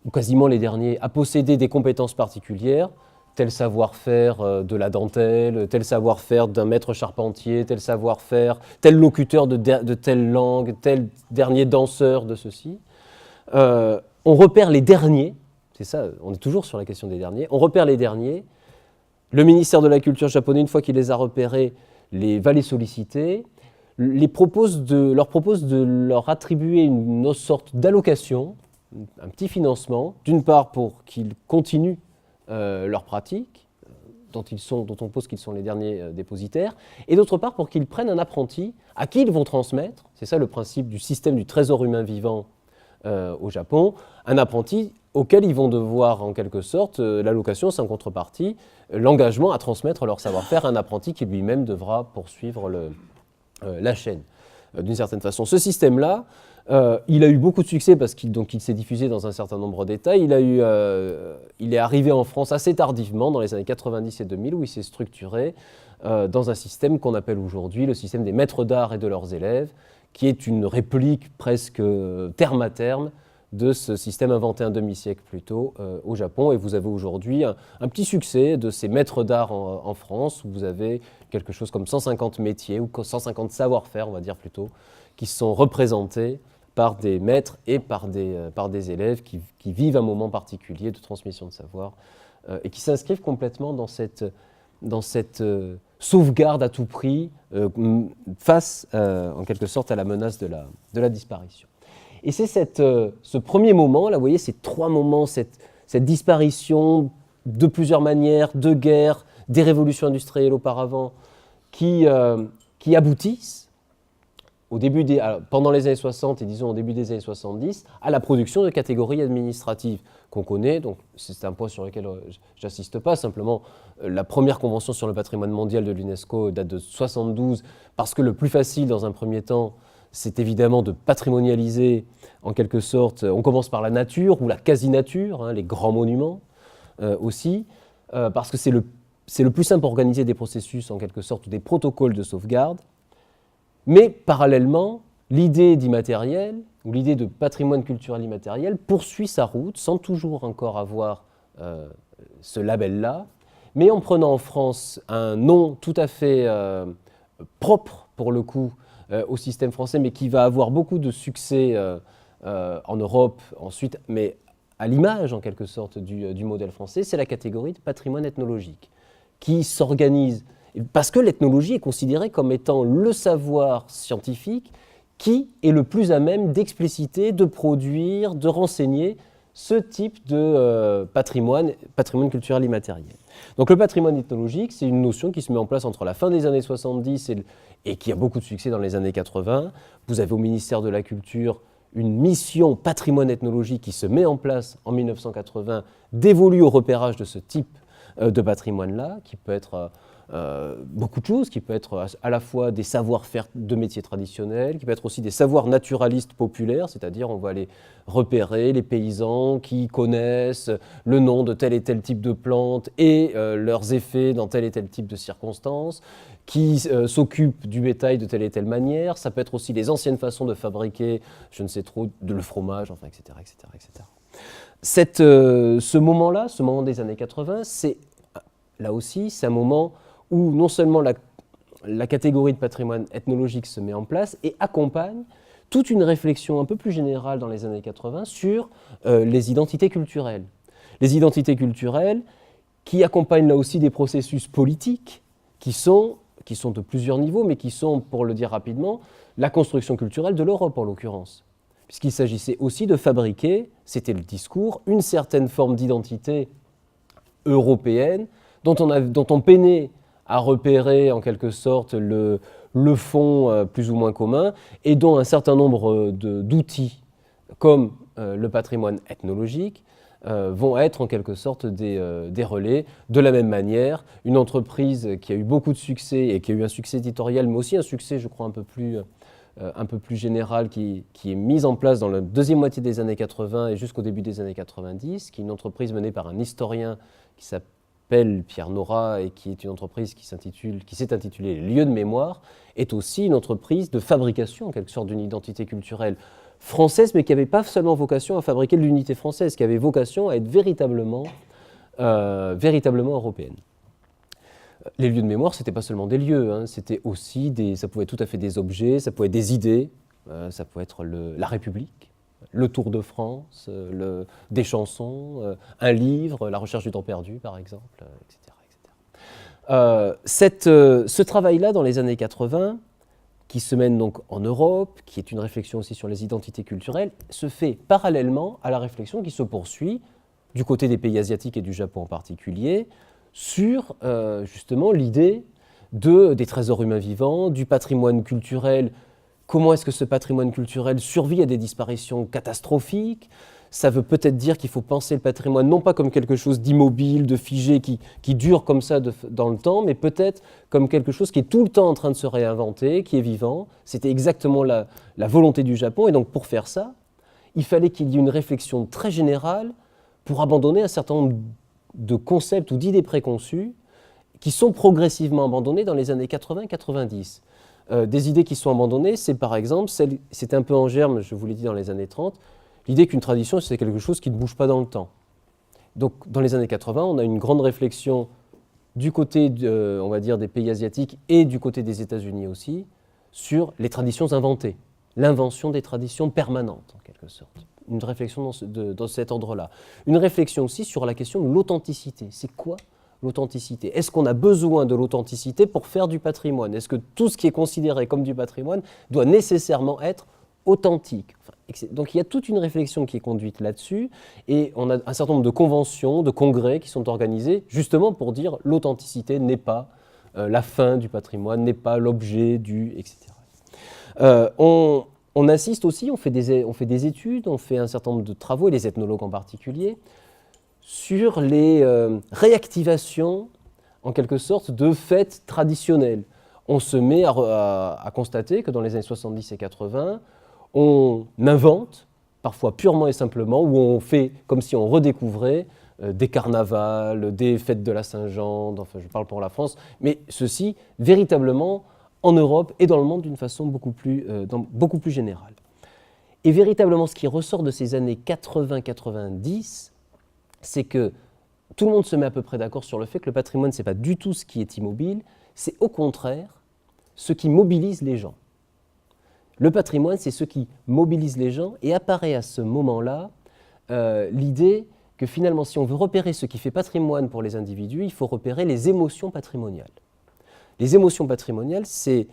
ou quasiment les derniers, à posséder des compétences particulières, tel savoir-faire de la dentelle, tel savoir-faire d'un maître charpentier, tel savoir-faire, tel locuteur de telle langue, tel dernier danseur de ceci. On repère les derniers, c'est ça, on est toujours sur la question des derniers, on repère les derniers. Le ministère de la Culture japonais, une fois qu'il les a repérés, va les solliciter, leur propose de leur attribuer une sorte d'allocation, un petit financement, d'une part pour qu'ils continuent leur pratique, dont on pose qu'ils sont les derniers dépositaires, et d'autre part pour qu'ils prennent un apprenti à qui ils vont transmettre, c'est ça le principe du système du trésor humain vivant au Japon, un apprenti auquel ils vont devoir en quelque sorte, l'allocation c'est en contrepartie, l'engagement à transmettre leur savoir-faire à un apprenti qui lui-même devra poursuivre la chaîne. D'une certaine façon, ce système-là, il a eu beaucoup de succès parce qu'il s'est diffusé dans un certain nombre d'États. Il est arrivé en France assez tardivement, dans les années 90 et 2000, où il s'est structuré dans un système qu'on appelle aujourd'hui le système des maîtres d'art et de leurs élèves, qui est une réplique presque terme à terme de ce système inventé un demi-siècle plus tôt au Japon. Et vous avez aujourd'hui un petit succès de ces maîtres d'art en France, où vous avez quelque chose comme 150 métiers, ou 150 savoir-faire, on va dire plutôt, qui sont représentés par des maîtres et par des élèves qui vivent un moment particulier de transmission de savoir et qui s'inscrivent complètement dans cette sauvegarde à tout prix face, en quelque sorte, à la menace de la disparition. Et c'est ce premier moment, là, vous voyez, ces trois moments, cette disparition de plusieurs manières, de guerre, des révolutions industrielles auparavant, qui aboutissent pendant les années 60 et disons au début des années 70, à la production de catégories administratives qu'on connaît. Donc c'est un point sur lequel je n'insiste pas. Simplement, la première convention sur le patrimoine mondial de l'UNESCO date de 72, parce que le plus facile dans un premier temps, c'est évidemment de patrimonialiser en quelque sorte. On commence par la nature ou la quasi-nature, les grands monuments aussi, parce que c'est le plus simple pour organiser des processus en quelque sorte ou des protocoles de sauvegarde. Mais parallèlement, l'idée d'immatériel, ou l'idée de patrimoine culturel immatériel, poursuit sa route sans toujours encore avoir ce label-là, mais en prenant en France un nom tout à fait propre, pour le coup, au système français, mais qui va avoir beaucoup de succès en Europe ensuite, mais à l'image, en quelque sorte, du modèle français, c'est la catégorie de patrimoine ethnologique, qui s'organise. Parce que l'ethnologie est considérée comme étant le savoir scientifique qui est le plus à même d'expliciter, de produire, de renseigner ce type de patrimoine culturel immatériel. Donc le patrimoine ethnologique, c'est une notion qui se met en place entre la fin des années 70 et qui a beaucoup de succès dans les années 80. Vous avez au ministère de la Culture une mission patrimoine ethnologique qui se met en place en 1980, dévolue au repérage de ce type de patrimoine-là, qui peut être beaucoup de choses, qui peut être à la fois des savoir-faire de métiers traditionnels, qui peut être aussi des savoirs naturalistes populaires, c'est-à-dire on va aller repérer les paysans qui connaissent le nom de tel et tel type de plantes et leurs effets dans tel et tel type de circonstances, qui s'occupent du bétail de telle et telle manière. Ça peut être aussi les anciennes façons de fabriquer, je ne sais trop, le fromage, enfin, etc., etc., etc. Ce moment-là, ce moment des années 80, là aussi, c'est un moment où non seulement la catégorie de patrimoine ethnologique se met en place et accompagne toute une réflexion un peu plus générale dans les années 80 sur les identités culturelles. Les identités culturelles qui accompagnent là aussi des processus politiques qui sont de plusieurs niveaux, mais qui sont, pour le dire rapidement, la construction culturelle de l'Europe en l'occurrence. Puisqu'il s'agissait aussi de fabriquer, c'était le discours, une certaine forme d'identité européenne dont on peinait à repérer en quelque sorte le fond plus ou moins commun, et dont un certain nombre d'outils, comme le patrimoine ethnologique, vont être en quelque sorte des relais. De la même manière, une entreprise qui a eu beaucoup de succès et qui a eu un succès éditorial, mais aussi un succès, je crois, un peu plus général, qui est mise en place dans la deuxième moitié des années 80 et jusqu'au début des années 90, qui est une entreprise menée par un historien qui s'appelle Pierre Nora et qui est une entreprise qui s'est intitulée Les Lieux de Mémoire, est aussi une entreprise de fabrication, en quelque sorte, d'une identité culturelle française, mais qui n'avait pas seulement vocation à fabriquer de l'unité française, qui avait vocation à être véritablement européenne. Les lieux de mémoire, ce n'était pas seulement des lieux, hein, c'était aussi ça pouvait être tout à fait des objets, ça pouvait être des idées, ça pouvait être la République, le Tour de France, des chansons, un livre, La recherche du temps perdu, par exemple, etc. Ce travail-là, dans les années 80, qui se mène donc en Europe, qui est une réflexion aussi sur les identités culturelles, se fait parallèlement à la réflexion qui se poursuit du côté des pays asiatiques et du Japon en particulier, sur justement l'idée des trésors humains vivants, du patrimoine culturel. Comment est-ce que ce patrimoine culturel survit à des disparitions catastrophiques ? Ça veut peut-être dire qu'il faut penser le patrimoine non pas comme quelque chose d'immobile, de figé, qui dure comme ça dans le temps, mais peut-être comme quelque chose qui est tout le temps en train de se réinventer, qui est vivant. C'était exactement la volonté du Japon. Et donc pour faire ça, il fallait qu'il y ait une réflexion très générale pour abandonner un certain nombre de concepts ou d'idées préconçues qui sont progressivement abandonnées dans les années 80-90. Des idées qui sont abandonnées, c'est par exemple, c'était un peu en germe, je vous l'ai dit, dans les années 30, l'idée qu'une tradition, c'est quelque chose qui ne bouge pas dans le temps. Donc, dans les années 80, on a une grande réflexion du côté, on va dire, des pays asiatiques et du côté des États-Unis aussi, sur les traditions inventées, l'invention des traditions permanentes, en quelque sorte. Une réflexion dans cet ordre-là. Une réflexion aussi sur la question de l'authenticité. C'est quoi l'authenticité ? Est-ce qu'on a besoin de l'authenticité pour faire du patrimoine ? Est-ce que tout ce qui est considéré comme du patrimoine doit nécessairement être authentique ? Donc il y a toute une réflexion qui est conduite là-dessus, et on a un certain nombre de conventions, de congrès qui sont organisés justement pour dire l'authenticité n'est pas la fin du patrimoine, n'est pas l'objet du, etc. On assiste aussi, on fait des études, on fait un certain nombre de travaux, et les ethnologues en particulier, sur les réactivations, en quelque sorte, de fêtes traditionnelles. On se met à constater que dans les années 70 et 80, on invente, parfois purement et simplement, ou on fait comme si on redécouvrait des carnavals, des fêtes de la Saint-Jean, enfin je parle pour la France, mais ceci véritablement en Europe et dans le monde d'une façon beaucoup plus générale. Et véritablement ce qui ressort de ces années 80-90, c'est que tout le monde se met à peu près d'accord sur le fait que le patrimoine, ce n'est pas du tout ce qui est immobile, c'est au contraire ce qui mobilise les gens. Le patrimoine, c'est ce qui mobilise les gens, et apparaît à ce moment-là l'idée que finalement, si on veut repérer ce qui fait patrimoine pour les individus, il faut repérer les émotions patrimoniales. Les émotions patrimoniales, c'est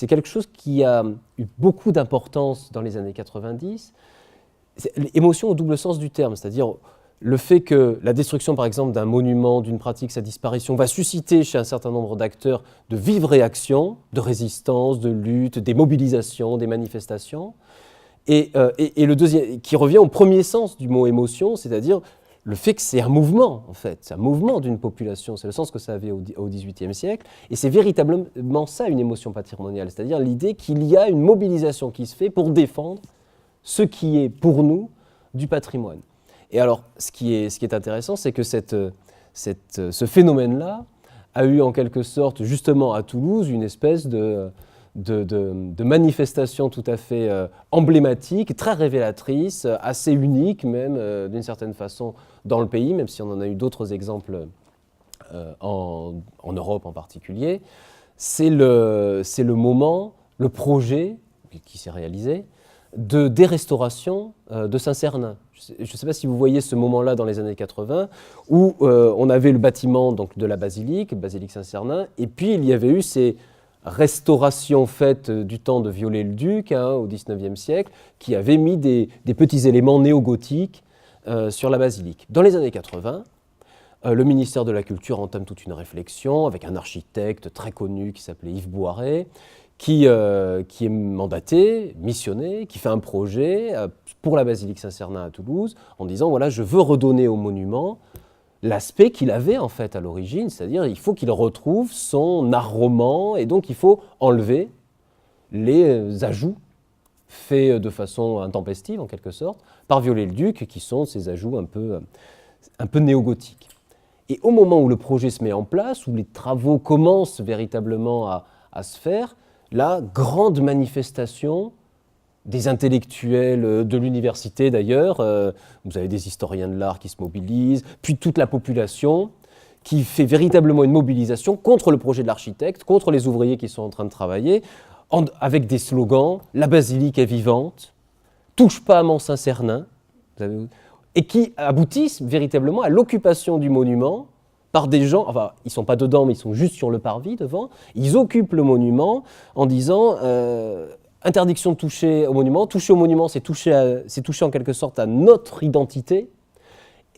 quelque chose qui a eu beaucoup d'importance dans les années 90. Émotion au double sens du terme, c'est-à-dire le fait que la destruction, par exemple, d'un monument, d'une pratique, sa disparition, va susciter chez un certain nombre d'acteurs de vives réactions, de résistance, de lutte, des mobilisations, des manifestations. Et le deuxième, qui revient au premier sens du mot émotion, c'est-à-dire le fait que c'est un mouvement, en fait. C'est un mouvement d'une population, c'est le sens que ça avait au XVIIIe siècle. Et c'est véritablement ça, une émotion patrimoniale, c'est-à-dire l'idée qu'il y a une mobilisation qui se fait pour défendre ce qui est, pour nous, du patrimoine. Et alors, ce qui est intéressant, c'est que ce phénomène-là a eu en quelque sorte, justement à Toulouse, une espèce de manifestation tout à fait emblématique, très révélatrice, assez unique même, d'une certaine façon, dans le pays, même si on en a eu d'autres exemples en Europe en particulier. C'est le moment, le projet qui s'est réalisé, de dérestauration de Saint-Cernin. Je ne sais pas si vous voyez ce moment-là dans les années 80, où on avait le bâtiment donc, de la basilique Saint-Cernin, et puis il y avait eu ces restaurations faites du temps de Viollet-le-Duc, au XIXe siècle, qui avaient mis des petits éléments néo-gothiques sur la basilique. Dans les années 80, Le ministère de la Culture entame toute une réflexion avec un architecte très connu qui s'appelait Yves Boiret, qui est mandaté, missionné, qui fait un projet pour la basilique Saint-Cernin à Toulouse, en disant voilà, je veux redonner au monument l'aspect qu'il avait en fait à l'origine, c'est-à-dire il faut qu'il retrouve son art roman, et donc il faut enlever les ajouts faits de façon intempestive en quelque sorte par Viollet-le-Duc, qui sont ces ajouts un peu néo-gothiques. Et au moment où le projet se met en place, où les travaux commencent véritablement à se faire, la grande manifestation des intellectuels de l'université d'ailleurs, vous avez des historiens de l'art qui se mobilisent, puis toute la population qui fait véritablement une mobilisation contre le projet de l'architecte, contre les ouvriers qui sont en train de travailler, avec des slogans « La basilique est vivante »,« Touche pas à mon Saint-Cernin », et qui aboutissent véritablement à l'occupation du monument par des gens, enfin ils ne sont pas dedans mais ils sont juste sur le parvis devant, ils occupent le monument en disant interdiction de toucher au monument c'est toucher en quelque sorte à notre identité,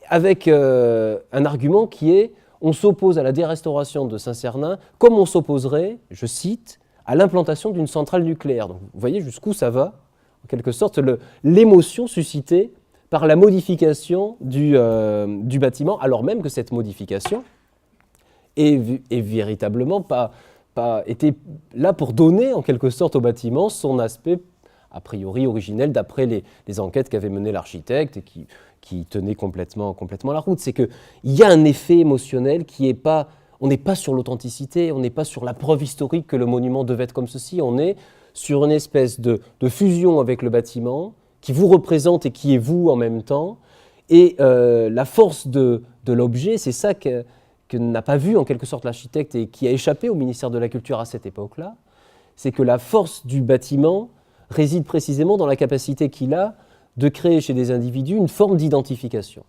avec un argument qui est on s'oppose à la dérestauration de Saint-Cernin comme on s'opposerait, je cite, à l'implantation d'une centrale nucléaire. Donc, vous voyez jusqu'où ça va, en quelque sorte, l'émotion suscitée par la modification du bâtiment, alors même que cette modification est véritablement pas été là pour donner en quelque sorte au bâtiment son aspect a priori originel d'après les enquêtes qu'avait menées l'architecte et qui tenaient complètement la route. C'est qu'il y a un effet émotionnel qui est pas... On n'est pas sur l'authenticité, on n'est pas sur la preuve historique que le monument devait être comme ceci, on est sur une espèce de fusion avec le bâtiment qui vous représente et qui est vous en même temps. Et la force de l'objet, c'est ça que n'a pas vu en quelque sorte l'architecte et qui a échappé au ministère de la Culture à cette époque-là, c'est que la force du bâtiment réside précisément dans la capacité qu'il a de créer chez des individus une forme d'identification,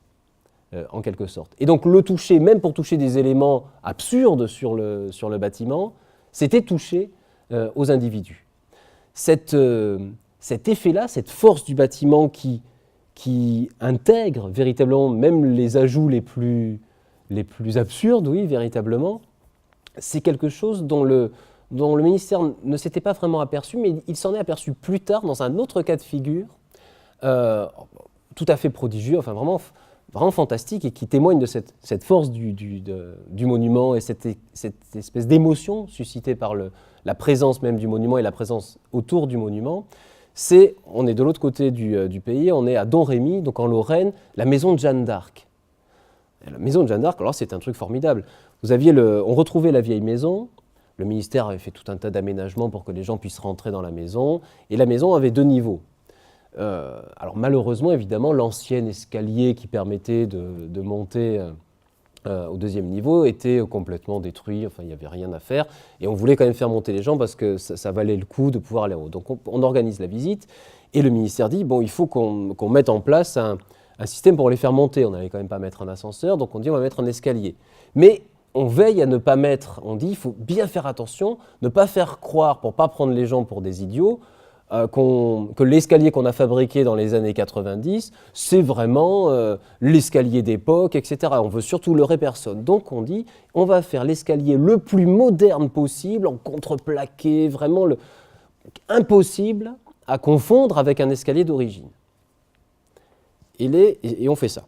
en quelque sorte. Et donc le toucher, même pour toucher des éléments absurdes sur le bâtiment, c'était toucher aux individus. Cet effet-là, cette force du bâtiment qui intègre véritablement même les ajouts les plus absurdes, oui, véritablement, c'est quelque chose dont le ministère ne s'était pas vraiment aperçu, mais il s'en est aperçu plus tard dans un autre cas de figure, tout à fait prodigieux, enfin vraiment fantastique, et qui témoigne de cette force du monument et cette espèce d'émotion suscitée par la présence même du monument et la présence autour du monument. On est de l'autre côté du pays, on est à Domrémy, donc en Lorraine, la maison de Jeanne d'Arc. Et la maison de Jeanne d'Arc, alors c'est un truc formidable. On retrouvait la vieille maison, le ministère avait fait tout un tas d'aménagements pour que les gens puissent rentrer dans la maison, et la maison avait 2 niveaux. Alors malheureusement, évidemment, l'ancien escalier qui permettait de monter au 2e niveau était complètement détruit, enfin il n'y avait rien à faire, et on voulait quand même faire monter les gens parce que ça valait le coup de pouvoir aller en haut. Donc on organise la visite, et le ministère dit, bon, il faut qu'on mette en place un système pour les faire monter. On n'allait quand même pas mettre un ascenseur, donc on dit on va mettre un escalier. Mais on veille à ne pas mettre, on dit il faut bien faire attention, ne pas faire croire, pour ne pas prendre les gens pour des idiots, que l'escalier qu'on a fabriqué dans les années 90, c'est vraiment l'escalier d'époque, etc. On veut surtout leurrer personne. Donc on dit, on va faire l'escalier le plus moderne possible, en contreplaqué, vraiment impossible à confondre avec un escalier d'origine. Et on fait ça.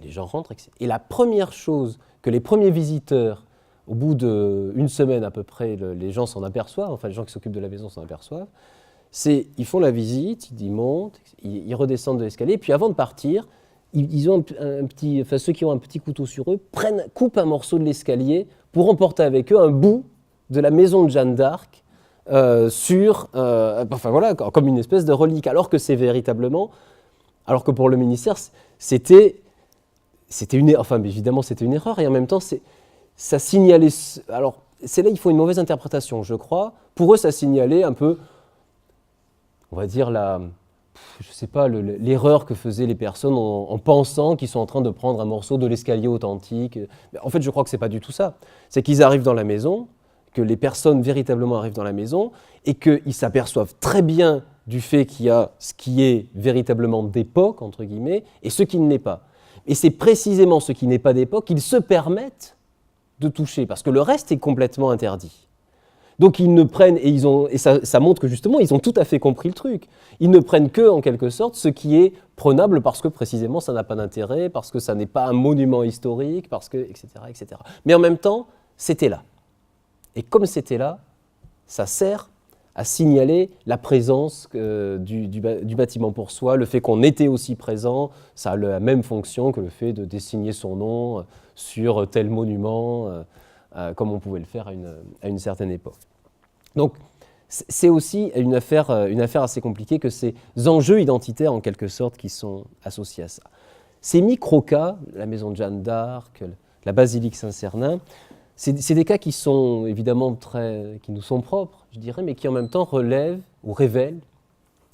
Les gens rentrent, etc. Et la première chose que les premiers visiteurs, au bout d'1 semaine à peu près, les gens s'en aperçoivent, enfin les gens qui s'occupent de la maison s'en aperçoivent, c'est ils font la visite, ils montent, ils redescendent de l'escalier, puis avant de partir, ils ont ceux qui ont un petit couteau sur eux, coupent un morceau de l'escalier pour emporter avec eux un bout de la maison de Jeanne d'Arc enfin voilà, comme une espèce de relique, alors que alors que pour le ministère, c'était évidemment c'était une erreur, et en même temps ça signalait, alors c'est là il faut une mauvaise interprétation, je crois. Pour eux, ça signalait un peu, on va dire l'erreur que faisaient les personnes en pensant qu'ils sont en train de prendre un morceau de l'escalier authentique. En fait, je crois que c'est pas du tout ça. C'est qu'ils arrivent dans la maison, que les personnes véritablement arrivent dans la maison, et qu'ils s'aperçoivent très bien du fait qu'il y a ce qui est véritablement d'époque, entre guillemets, et ce qui ne l'est pas. Et c'est précisément ce qui n'est pas d'époque qu'ils se permettent de toucher, parce que le reste est complètement interdit. Donc ils ne prennent, et ça montre que justement ils ont tout à fait compris le truc, ils ne prennent que, en quelque sorte, ce qui est prenable parce que précisément ça n'a pas d'intérêt, parce que ça n'est pas un monument historique, parce que, etc., etc. Mais en même temps, c'était là. Et comme c'était là, ça sert à signaler la présence du bâtiment pour soi, le fait qu'on était aussi présent, ça a la même fonction que le fait de dessiner son nom sur tel monument, comme on pouvait le faire à une certaine époque. Donc, c'est aussi une affaire assez compliquée que ces enjeux identitaires, en quelque sorte, qui sont associés à ça. Ces micro-cas, la maison de Jeanne d'Arc, la basilique Saint-Cernin, c'est des cas qui sont évidemment qui nous sont propres, je dirais, mais qui en même temps relèvent ou révèlent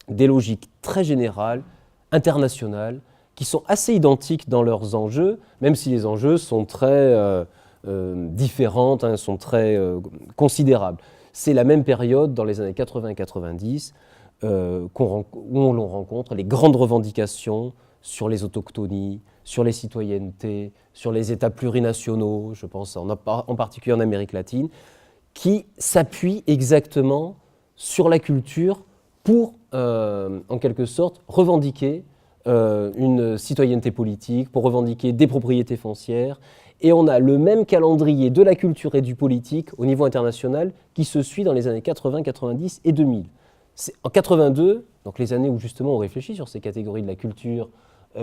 des logiques très générales, internationales, qui sont assez identiques dans leurs enjeux, même si les enjeux sont très différentes, sont très considérables. C'est la même période, dans les années 80 et 90, où l'on rencontre les grandes revendications sur les autochtonies, sur les citoyennetés, sur les États plurinationaux, je pense en particulier en Amérique latine, qui s'appuient exactement sur la culture pour, en quelque sorte, revendiquer une citoyenneté politique, pour revendiquer des propriétés foncières. Et on a le même calendrier de la culture et du politique au niveau international qui se suit dans les années 80, 90 et 2000. C'est en 82, donc les années où justement on réfléchit sur ces catégories de la culture,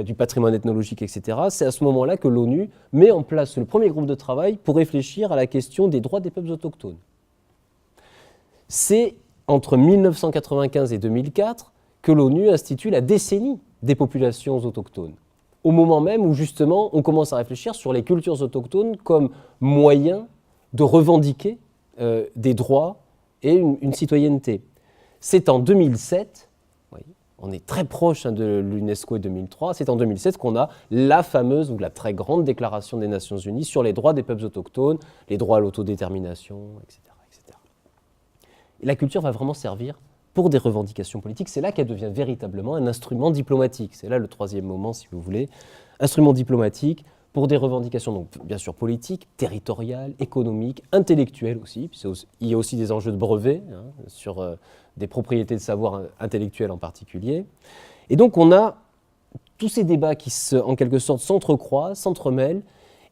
du patrimoine ethnologique, etc., c'est à ce moment-là que l'ONU met en place le premier groupe de travail pour réfléchir à la question des droits des peuples autochtones. C'est entre 1995 et 2004 que l'ONU institue la décennie des populations autochtones, au moment même où justement on commence à réfléchir sur les cultures autochtones comme moyen de revendiquer des droits et une citoyenneté. C'est en 2007, on est très proche de l'UNESCO et 2003, c'est en 2007 qu'on a la fameuse ou la très grande déclaration des Nations Unies sur les droits des peuples autochtones, les droits à l'autodétermination, etc., etc. Et la culture va vraiment servir pour des revendications politiques. C'est là qu'elle devient véritablement un instrument diplomatique. C'est là le troisième moment, si vous voulez. Instrument diplomatique pour des revendications, donc bien sûr politiques, territoriales, économiques, intellectuelles aussi. Il y a aussi des enjeux de brevets sur des propriétés de savoir intellectuelles en particulier. Et donc on a tous ces débats qui, en quelque sorte, s'entrecroisent, s'entremêlent.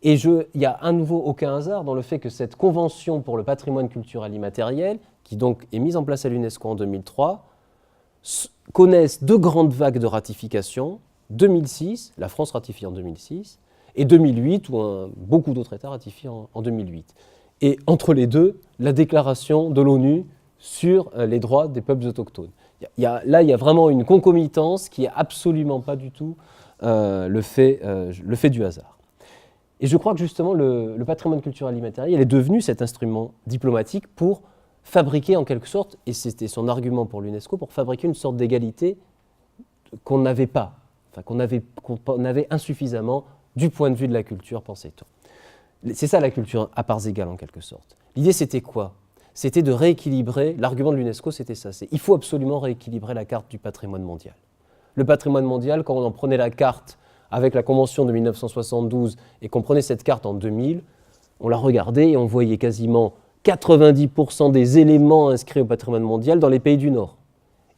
Et il n'y a à nouveau aucun hasard dans le fait que cette convention pour le patrimoine culturel immatériel, qui donc est mise en place à l'UNESCO en 2003, connaisse deux grandes vagues de ratification. 2006, la France ratifie en 2006, et 2008, où beaucoup d'autres États ratifient en 2008. Et entre les deux, la déclaration de l'ONU sur les droits des peuples autochtones. Là, il y a vraiment une concomitance qui n'est absolument pas du tout le fait du hasard. Et je crois que justement, le patrimoine culturel immatériel est devenu cet instrument diplomatique pour fabriquer en quelque sorte, et c'était son argument pour l'UNESCO, pour fabriquer une sorte d'égalité qu'on n'avait pas, enfin qu'on avait insuffisamment du point de vue de la culture, pensait-on. C'est ça la culture à parts égales en quelque sorte. L'idée c'était quoi ? C'était de rééquilibrer, l'argument de l'UNESCO c'était ça, il faut absolument rééquilibrer la carte du patrimoine mondial. Le patrimoine mondial, quand on en prenait la carte avec la Convention de 1972 et qu'on prenait cette carte en 2000, on la regardait et on voyait quasiment 90% des éléments inscrits au patrimoine mondial dans les pays du Nord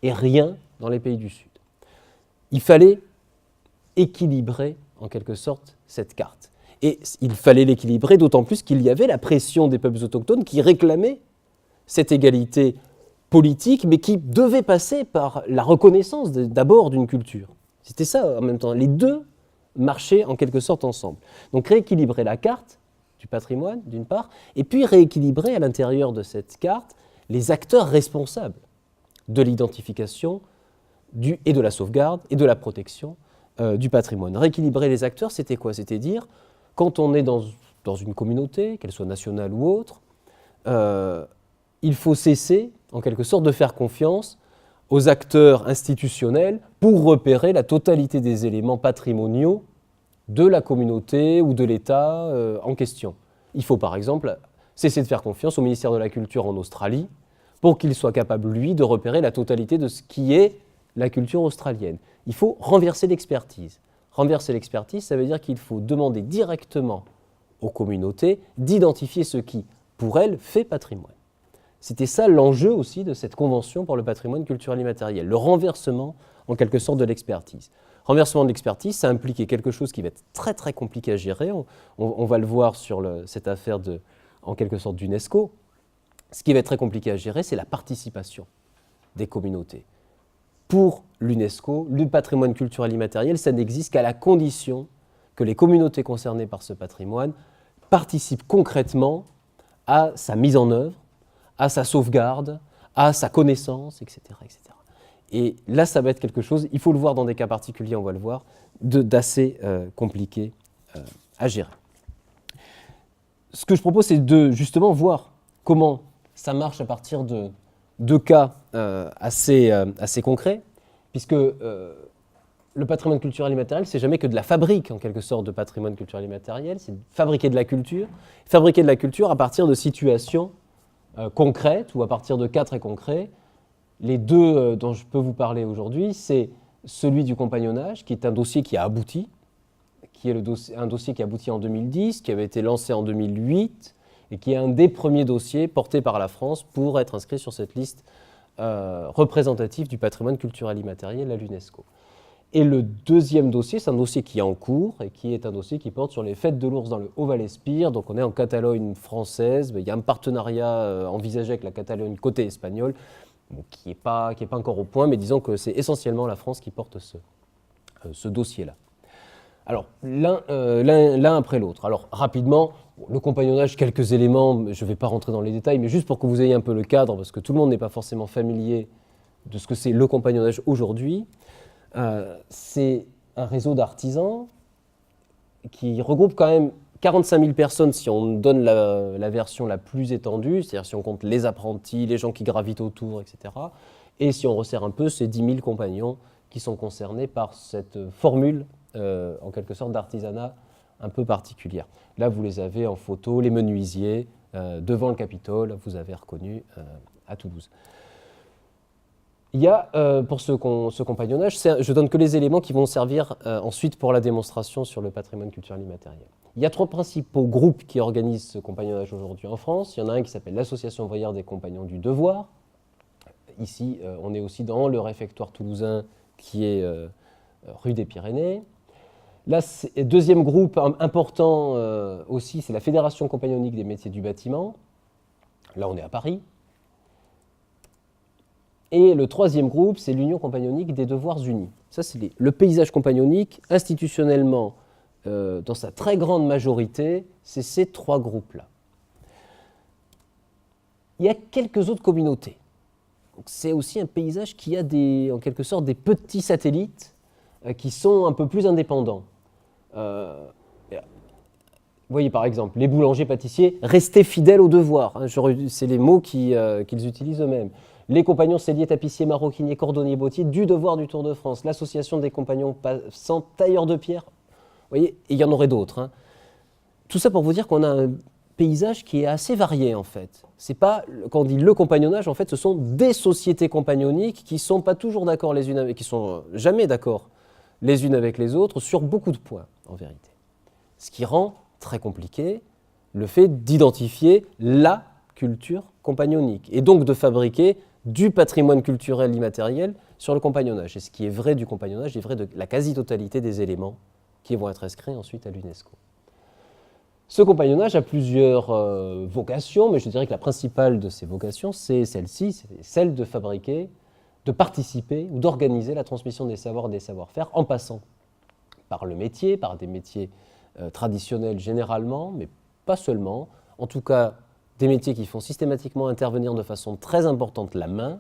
et rien dans les pays du Sud. Il fallait équilibrer en quelque sorte cette carte. Et il fallait l'équilibrer d'autant plus qu'il y avait la pression des peuples autochtones qui réclamaient cette égalité politique, mais qui devait passer par la reconnaissance d'abord d'une culture. C'était ça en même temps. Les deux marchaient en quelque sorte ensemble. Donc rééquilibrer la carte du patrimoine, d'une part, et puis rééquilibrer à l'intérieur de cette carte les acteurs responsables de l'identification et de la sauvegarde et de la protection du patrimoine. Rééquilibrer les acteurs, c'était quoi ? C'était dire, quand on est dans une communauté, qu'elle soit nationale ou autre, il faut cesser, en quelque sorte, de faire confiance aux acteurs institutionnels pour repérer la totalité des éléments patrimoniaux de la communauté ou de l'État en question. Il faut par exemple cesser de faire confiance au ministère de la Culture en Australie pour qu'il soit capable, lui, de repérer la totalité de ce qui est la culture australienne. Il faut renverser l'expertise, Renverser l'expertise, ça veut dire qu'il faut demander directement aux communautés d'identifier ce qui, pour elles, fait patrimoine. C'était ça l'enjeu aussi de cette convention pour le patrimoine culturel immatériel, le renversement en quelque sorte de l'expertise. Renversement de l'expertise, ça impliquait quelque chose qui va être très très compliqué à gérer. On va le voir sur cette affaire en quelque sorte d'UNESCO. Ce qui va être très compliqué à gérer, c'est la participation des communautés. Pour l'UNESCO, le patrimoine culturel immatériel, ça n'existe qu'à la condition que les communautés concernées par ce patrimoine participent concrètement à sa mise en œuvre, à sa sauvegarde, à sa connaissance, etc., etc. Et là, ça va être quelque chose, il faut le voir dans des cas particuliers, on va le voir, d'assez compliqué à gérer. Ce que je propose, c'est de justement voir comment ça marche à partir de deux cas assez concrets, puisque le patrimoine culturel immatériel, c'est jamais que de la fabrique, en quelque sorte, de patrimoine culturel immatériel, c'est fabriquer de la culture à partir de situations concrètes ou à partir de cas très concrets. Les deux dont je peux vous parler aujourd'hui, c'est celui du compagnonnage, qui est un dossier qui a abouti, qui est un dossier qui a abouti en 2010, qui avait été lancé en 2008, et qui est un des premiers dossiers portés par la France pour être inscrit sur cette liste représentative du patrimoine culturel immatériel à l'UNESCO. Et le deuxième dossier, c'est un dossier qui est en cours et qui est un dossier qui porte sur les fêtes de l'ours dans le Haut-Vallespir. Donc on est en Catalogne française, il y a un partenariat envisagé avec la Catalogne côté espagnol, qui n'est pas encore au point, mais disons que c'est essentiellement la France qui porte ce dossier-là. Alors, l'un après l'autre. Alors, rapidement, le compagnonnage, quelques éléments, je ne vais pas rentrer dans les détails, mais juste pour que vous ayez un peu le cadre, parce que tout le monde n'est pas forcément familier de ce que c'est le compagnonnage aujourd'hui. C'est un réseau d'artisans qui regroupe quand même 45 000 personnes si on donne la version la plus étendue, c'est-à-dire si on compte les apprentis, les gens qui gravitent autour, etc. Et si on resserre un peu, c'est 10 000 compagnons qui sont concernés par cette formule, en quelque sorte, d'artisanat un peu particulière. Là, vous les avez en photo, les menuisiers, devant le Capitole, vous avez reconnu à Toulouse. Il y a, pour ce compagnonnage, je donne que les éléments qui vont servir ensuite pour la démonstration sur le patrimoine culturel immatériel. Il y a trois principaux groupes qui organisent ce compagnonnage aujourd'hui en France. Il y en a un qui s'appelle l'Association ouvrière des compagnons du devoir. Ici, on est aussi dans le réfectoire toulousain qui est rue des Pyrénées. Là, deuxième groupe important aussi, c'est la Fédération compagnonnique des métiers du bâtiment. Là, on est à Paris. Et le troisième groupe, c'est l'Union compagnonnique des devoirs unis. Ça, c'est le paysage compagnonnique, institutionnellement, dans sa très grande majorité, c'est ces trois groupes-là. Il y a quelques autres communautés. C'est aussi un paysage qui a en quelque sorte des petits satellites qui sont un peu plus indépendants. Vous voyez par exemple, les boulangers-pâtissiers, restez fidèles au devoir. C'est les mots qu'ils utilisent eux-mêmes. Les compagnons selliers, tapissiers, maroquiniers, cordonniers, bottiers, du devoir du Tour de France, l'association des compagnons passants, tailleurs de pierre. Vous voyez, et il y en aurait d'autres. Tout ça pour vous dire qu'on a un paysage qui est assez varié en fait. C'est pas, quand on dit le compagnonnage, en fait, ce sont des sociétés compagnonniques qui ne sont pas toujours d'accord les unes avec, qui sont jamais d'accord les unes avec les autres sur beaucoup de points en vérité. Ce qui rend très compliqué le fait d'identifier la culture compagnonnique et donc de fabriquer du patrimoine culturel immatériel sur le compagnonnage. Et ce qui est vrai du compagnonnage est vrai de la quasi-totalité des éléments qui vont être inscrits ensuite à l'UNESCO. Ce compagnonnage a plusieurs vocations, mais je dirais que la principale de ces vocations, c'est celle-ci, c'est celle de fabriquer, de participer ou d'organiser la transmission des savoirs et des savoir-faire en passant par le métier, par des métiers traditionnels généralement, mais pas seulement, en tout cas des métiers qui font systématiquement intervenir de façon très importante la main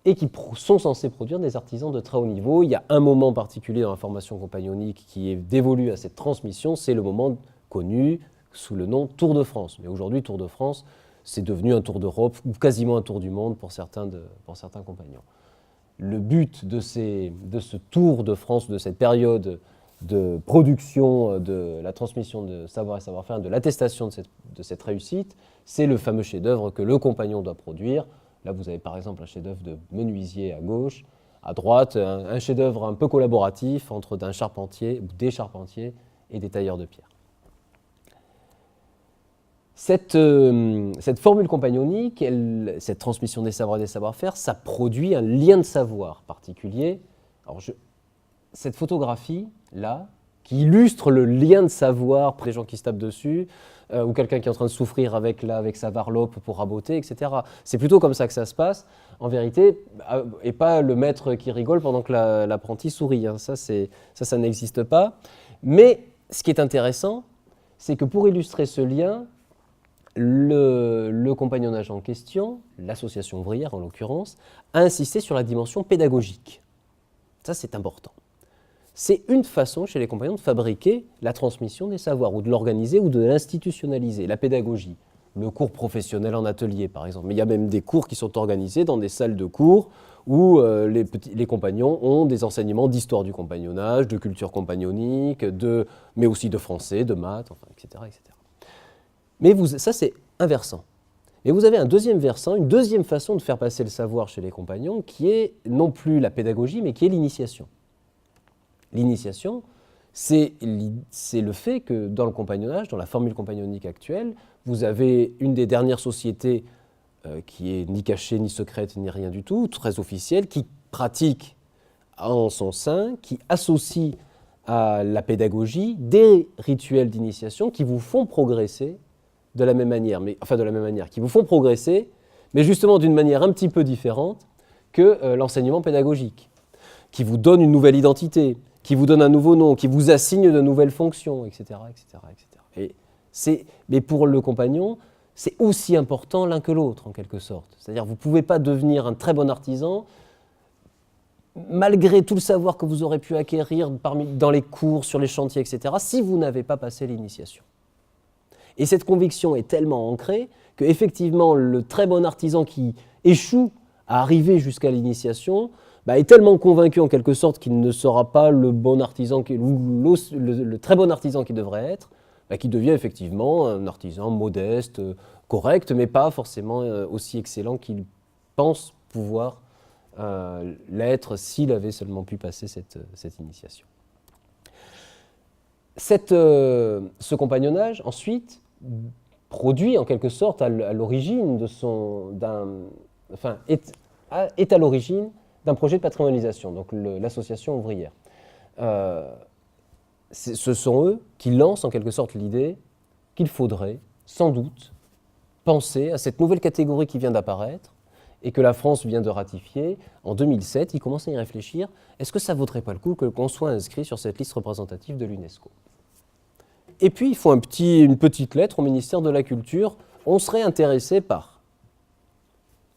et qui sont censés produire des artisans de très haut niveau. Il y a un moment particulier dans la formation compagnonnique qui est dévolu à cette transmission, c'est le moment connu sous le nom Tour de France. Mais aujourd'hui, Tour de France, c'est devenu un Tour d'Europe ou quasiment un Tour du monde pour certains compagnons. Le but de ce Tour de France, de cette période de production, de la transmission de savoir et savoir-faire, de l'attestation de cette réussite, c'est le fameux chef-d'œuvre que le compagnon doit produire. Là, vous avez par exemple un chef-d'œuvre de menuisier à gauche, À droite, un chef-d'œuvre un peu collaboratif entre des charpentiers et des tailleurs de pierre. Cette formule compagnonique, cette transmission des savoirs et des savoir-faire, ça produit un lien de savoir particulier. Alors cette photographie-là, qui illustre le lien de savoir, après gens qui se tapent dessus, ou quelqu'un qui est en train de souffrir avec sa varlope pour raboter, etc. C'est plutôt comme ça que ça se passe, en vérité, et pas le maître qui rigole pendant que l'apprenti sourit. Hein. Ça n'existe pas. Mais ce qui est intéressant, c'est que pour illustrer ce lien, le compagnonnage en question, l'association ouvrière en l'occurrence, a insisté sur la dimension pédagogique. Ça, c'est important. C'est une façon chez les compagnons de fabriquer la transmission des savoirs, ou de l'organiser, ou de l'institutionnaliser, la pédagogie. Le cours professionnel en atelier, par exemple. Mais il y a même des cours qui sont organisés dans des salles de cours où les compagnons ont des enseignements d'histoire du compagnonnage, de culture compagnonique, mais aussi de français, de maths, enfin, etc., etc. Mais ça, c'est un versant. Mais vous avez un deuxième versant, une deuxième façon de faire passer le savoir chez les compagnons, qui est non plus la pédagogie, mais qui est l'initiation. L'initiation, c'est le fait que dans le compagnonnage, dans la formule compagnonique actuelle, vous avez une des dernières sociétés qui est ni cachée, ni secrète, ni rien du tout, très officielle, qui pratique en son sein, qui associe à la pédagogie des rituels d'initiation qui vous font progresser de la même manière, qui vous font progresser, mais justement d'une manière un petit peu différente que l'enseignement pédagogique, qui vous donne une nouvelle identité, qui vous donne un nouveau nom, qui vous assigne de nouvelles fonctions, etc. Mais pour le compagnon, c'est aussi important l'un que l'autre, en quelque sorte. C'est-à-dire vous ne pouvez pas devenir un très bon artisan malgré tout le savoir que vous aurez pu acquérir dans les cours, sur les chantiers, etc., si vous n'avez pas passé l'initiation. Et cette conviction est tellement ancrée qu'effectivement, le très bon artisan qui échoue à arriver jusqu'à l'initiation est tellement convaincu en quelque sorte qu'il ne sera pas le bon artisan, le très bon artisan qu'il devrait être, qu'il devient effectivement un artisan modeste, correct, mais pas forcément aussi excellent qu'il pense pouvoir l'être s'il avait seulement pu passer cette initiation. Ce compagnonnage, ensuite, produit en quelque sorte à l'origine est à l'origine d'un projet de patrimonialisation, donc l'association ouvrière. Ce sont eux qui lancent en quelque sorte l'idée qu'il faudrait, sans doute, penser à cette nouvelle catégorie qui vient d'apparaître et que la France vient de ratifier. En 2007, ils commencent à y réfléchir. Est-ce que ça ne vaudrait pas le coup qu'on soit inscrit sur cette liste représentative de l'UNESCO ? Et puis, ils font une petite lettre au ministère de la Culture. On serait intéressé par.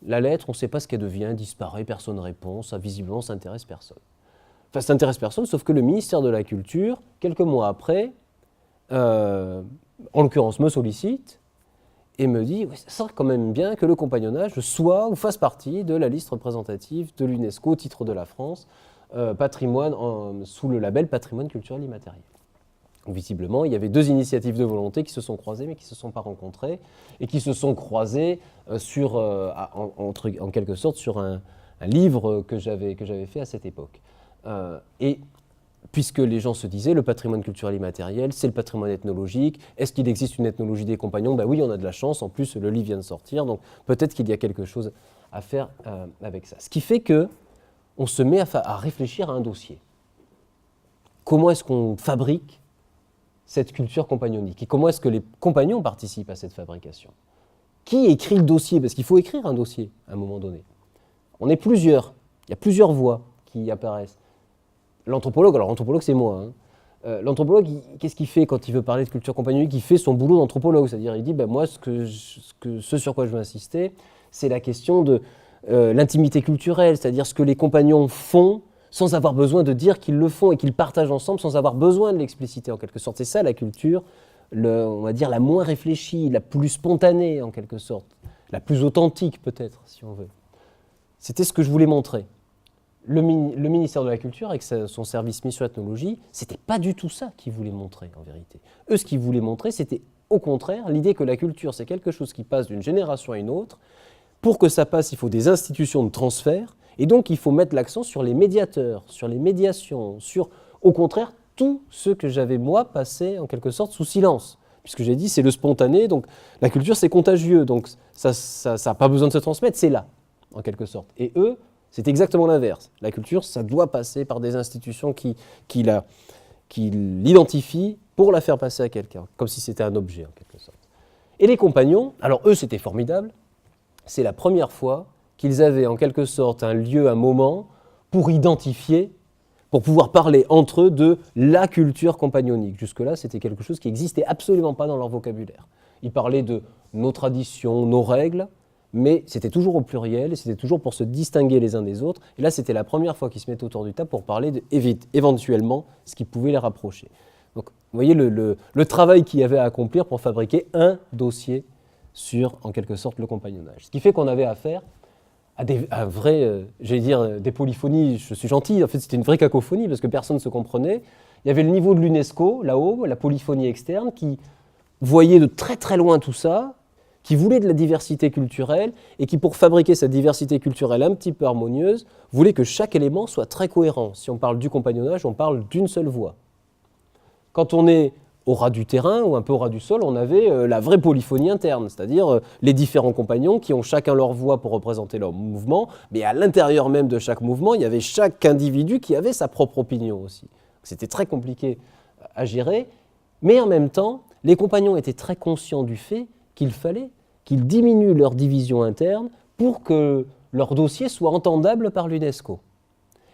La lettre, on ne sait pas ce qu'elle devient, disparaît, personne ne répond, ça visiblement ça n'intéresse personne. Enfin, ça n'intéresse personne, sauf que le ministère de la Culture, quelques mois après, en l'occurrence me sollicite et me dit ça serait quand même bien que le compagnonnage soit ou fasse partie de la liste représentative de l'UNESCO au titre de la France, patrimoine sous le label patrimoine culturel immatériel. Visiblement, il y avait deux initiatives de volonté qui se sont croisées mais qui ne se sont pas rencontrées et qui se sont croisées en quelque sorte sur un livre que j'avais fait à cette époque. Et puisque les gens se disaient le patrimoine culturel immatériel, c'est le patrimoine ethnologique, est-ce qu'il existe une ethnologie des compagnons ? Oui, on a de la chance, en plus le livre vient de sortir, donc peut-être qu'il y a quelque chose à faire avec ça. Ce qui fait qu'on se met à réfléchir à un dossier. Comment est-ce qu'on fabrique cette culture compagnonique et comment est-ce que les compagnons participent à cette fabrication ? Qui écrit le dossier ? Parce qu'il faut écrire un dossier à un moment donné. On est plusieurs, il y a plusieurs voix qui apparaissent. L'anthropologue, alors l'anthropologue c'est moi. L'anthropologue, qu'est-ce qu'il fait quand il veut parler de culture compagnonique ? Il fait son boulot d'anthropologue, c'est-à-dire il dit moi ce sur quoi je veux insister, c'est la question de l'intimité culturelle, c'est-à-dire ce que les compagnons font sans avoir besoin de dire qu'ils le font et qu'ils partagent ensemble sans avoir besoin de l'expliciter en quelque sorte. C'est ça la culture, on va dire la moins réfléchie, la plus spontanée en quelque sorte, la plus authentique peut-être si on veut. C'était ce que je voulais montrer. Le ministère de la Culture, avec son service mission ethnologie, c'était pas du tout ça qu'ils voulaient montrer en vérité. Eux, ce qu'ils voulaient montrer, c'était au contraire l'idée que la culture, c'est quelque chose qui passe d'une génération à une autre. Pour que ça passe, il faut des institutions de transfert. Et donc, il faut mettre l'accent sur les médiateurs, sur les médiations, sur, au contraire, tout ce que j'avais, moi, passé, en quelque sorte, sous silence. Puisque j'ai dit, c'est le spontané, donc la culture, c'est contagieux, donc ça n'a pas besoin de se transmettre, c'est là, en quelque sorte. Et eux, c'est exactement l'inverse. La culture, ça doit passer par des institutions qui l'identifient pour la faire passer à quelqu'un, comme si c'était un objet, en quelque sorte. Et les compagnons, alors eux, c'était formidable, c'est la première fois qu'ils avaient en quelque sorte un lieu, un moment, pour identifier, pour pouvoir parler entre eux de la culture compagnonique. Jusque-là, c'était quelque chose qui n'existait absolument pas dans leur vocabulaire. Ils parlaient de nos traditions, nos règles, mais c'était toujours au pluriel, et c'était toujours pour se distinguer les uns des autres. Et là, c'était la première fois qu'ils se mettaient autour du table pour parler éventuellement ce qui pouvait les rapprocher. Donc, vous voyez le travail qu'il y avait à accomplir pour fabriquer un dossier sur, en quelque sorte, le compagnonnage. Ce qui fait qu'on avait affaire à des polyphonies, je suis gentil, en fait c'était une vraie cacophonie parce que personne ne se comprenait. Il y avait le niveau de l'UNESCO, là-haut, la polyphonie externe, qui voyait de très très loin tout ça, qui voulait de la diversité culturelle et qui, pour fabriquer cette diversité culturelle un petit peu harmonieuse, voulait que chaque élément soit très cohérent. Si on parle du compagnonnage, on parle d'une seule voix. Quand on est au ras du terrain ou un peu au ras du sol, on avait la vraie polyphonie interne, c'est-à-dire les différents compagnons qui ont chacun leur voix pour représenter leur mouvement, mais à l'intérieur même de chaque mouvement, il y avait chaque individu qui avait sa propre opinion aussi. C'était très compliqué à gérer, mais en même temps, les compagnons étaient très conscients du fait qu'il fallait qu'ils diminuent leur division interne pour que leur dossier soit entendable par l'UNESCO.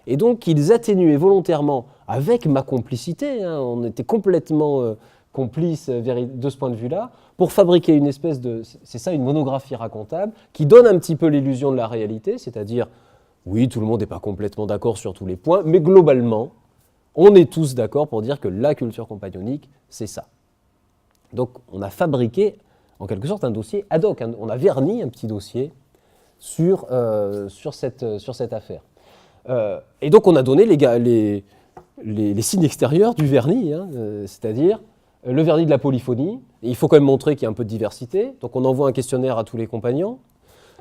Et donc, ils atténuaient volontairement, avec ma complicité, on était complètement complices de ce point de vue-là, pour fabriquer une espèce de, c'est ça, une monographie racontable, qui donne un petit peu l'illusion de la réalité, c'est-à-dire, oui, tout le monde n'est pas complètement d'accord sur tous les points, mais globalement, on est tous d'accord pour dire que la culture compagnonique, c'est ça. Donc, on a fabriqué, en quelque sorte, un dossier ad hoc, on a verni un petit dossier sur cette affaire. Et donc on a donné les signes extérieurs du vernis, c'est-à-dire le vernis de la polyphonie. Et il faut quand même montrer qu'il y a un peu de diversité. Donc on envoie un questionnaire à tous les compagnons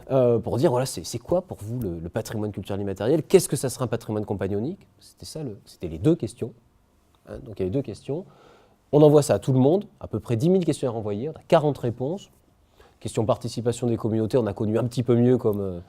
pour dire, voilà, c'est quoi pour vous le patrimoine culturel immatériel? Qu'est-ce que ça sera un patrimoine compagnonique? C'était les deux questions. Donc il y avait deux questions. On envoie ça à tout le monde, à peu près 10 000 questionnaires envoyés, on a 40 réponses. Question participation des communautés, on a connu un petit peu mieux comme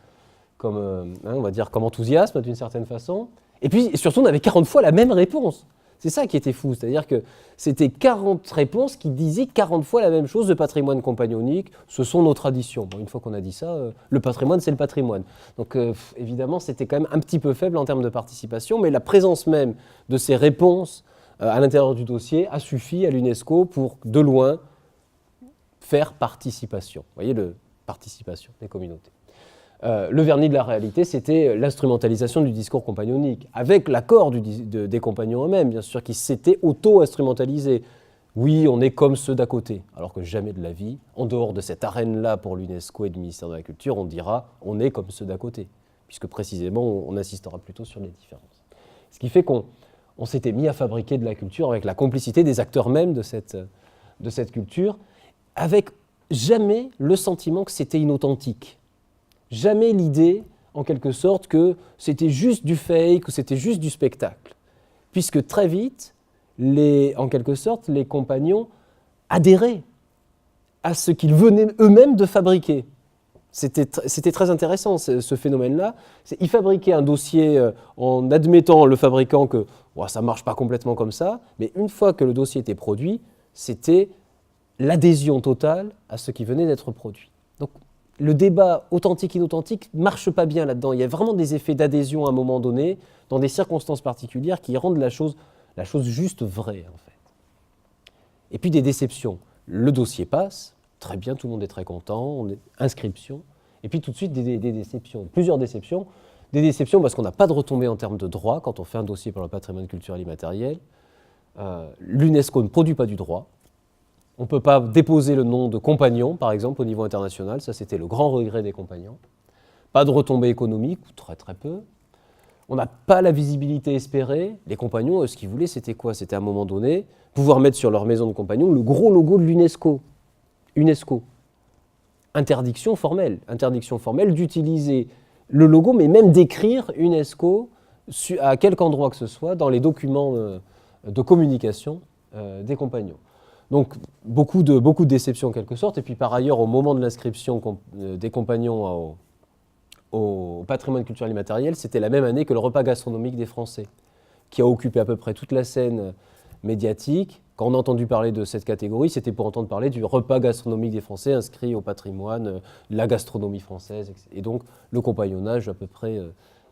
on va dire, comme enthousiasme d'une certaine façon. Et puis surtout, on avait 40 fois la même réponse. C'est ça qui était fou, c'est-à-dire que c'était 40 réponses qui disaient 40 fois la même chose, le patrimoine compagnonique, ce sont nos traditions. Bon, une fois qu'on a dit ça, le patrimoine, c'est le patrimoine. Donc évidemment, c'était quand même un petit peu faible en termes de participation, mais la présence même de ces réponses à l'intérieur du dossier a suffi à l'UNESCO pour, de loin, faire participation. Vous voyez, participation des communautés. Le vernis de la réalité, c'était l'instrumentalisation du discours compagnonique, avec l'accord des compagnons eux-mêmes, bien sûr, qui s'étaient auto-instrumentalisés. Oui, on est comme ceux d'à côté, alors que jamais de la vie, en dehors de cette arène-là pour l'UNESCO et le ministère de la Culture, on dira on est comme ceux d'à côté, puisque précisément, on insistera plutôt sur les différences. Ce qui fait qu'on s'était mis à fabriquer de la culture avec la complicité des acteurs même de cette culture, avec jamais le sentiment que c'était inauthentique. Jamais l'idée, en quelque sorte, que c'était juste du fake ou c'était juste du spectacle. Puisque très vite, en quelque sorte, les compagnons adhéraient à ce qu'ils venaient eux-mêmes de fabriquer. C'était très intéressant, ce phénomène-là. Ils fabriquaient un dossier en admettant le fabricant que ça ne marche pas complètement comme ça, mais une fois que le dossier était produit, c'était l'adhésion totale à ce qui venait d'être produit. Donc, le débat authentique-inauthentique ne marche pas bien là-dedans. Il y a vraiment des effets d'adhésion à un moment donné, dans des circonstances particulières, qui rendent la chose juste vraie, en fait. Et puis des déceptions. Le dossier passe, très bien, tout le monde est très content, inscription. Et puis tout de suite, des déceptions, plusieurs déceptions. Des déceptions parce qu'on n'a pas de retombées en termes de droit quand on fait un dossier pour le patrimoine culturel immatériel. L'UNESCO ne produit pas du droit. On ne peut pas déposer le nom de compagnon, par exemple, au niveau international. Ça, c'était le grand regret des compagnons. Pas de retombées économiques, ou très très peu. On n'a pas la visibilité espérée. Les compagnons, ce qu'ils voulaient, c'était quoi? C'était à un moment donné pouvoir mettre sur leur maison de compagnons le gros logo de l'UNESCO. UNESCO. Interdiction formelle d'utiliser le logo, mais même d'écrire UNESCO à quelque endroit que ce soit dans les documents de communication des compagnons. Donc beaucoup de déceptions en quelque sorte, et puis par ailleurs au moment de l'inscription des compagnons au patrimoine culturel immatériel, c'était la même année que le repas gastronomique des Français, qui a occupé à peu près toute la scène médiatique. Quand on a entendu parler de cette catégorie, c'était pour entendre parler du repas gastronomique des Français inscrit au patrimoine, la gastronomie française, et donc le compagnonnage à peu près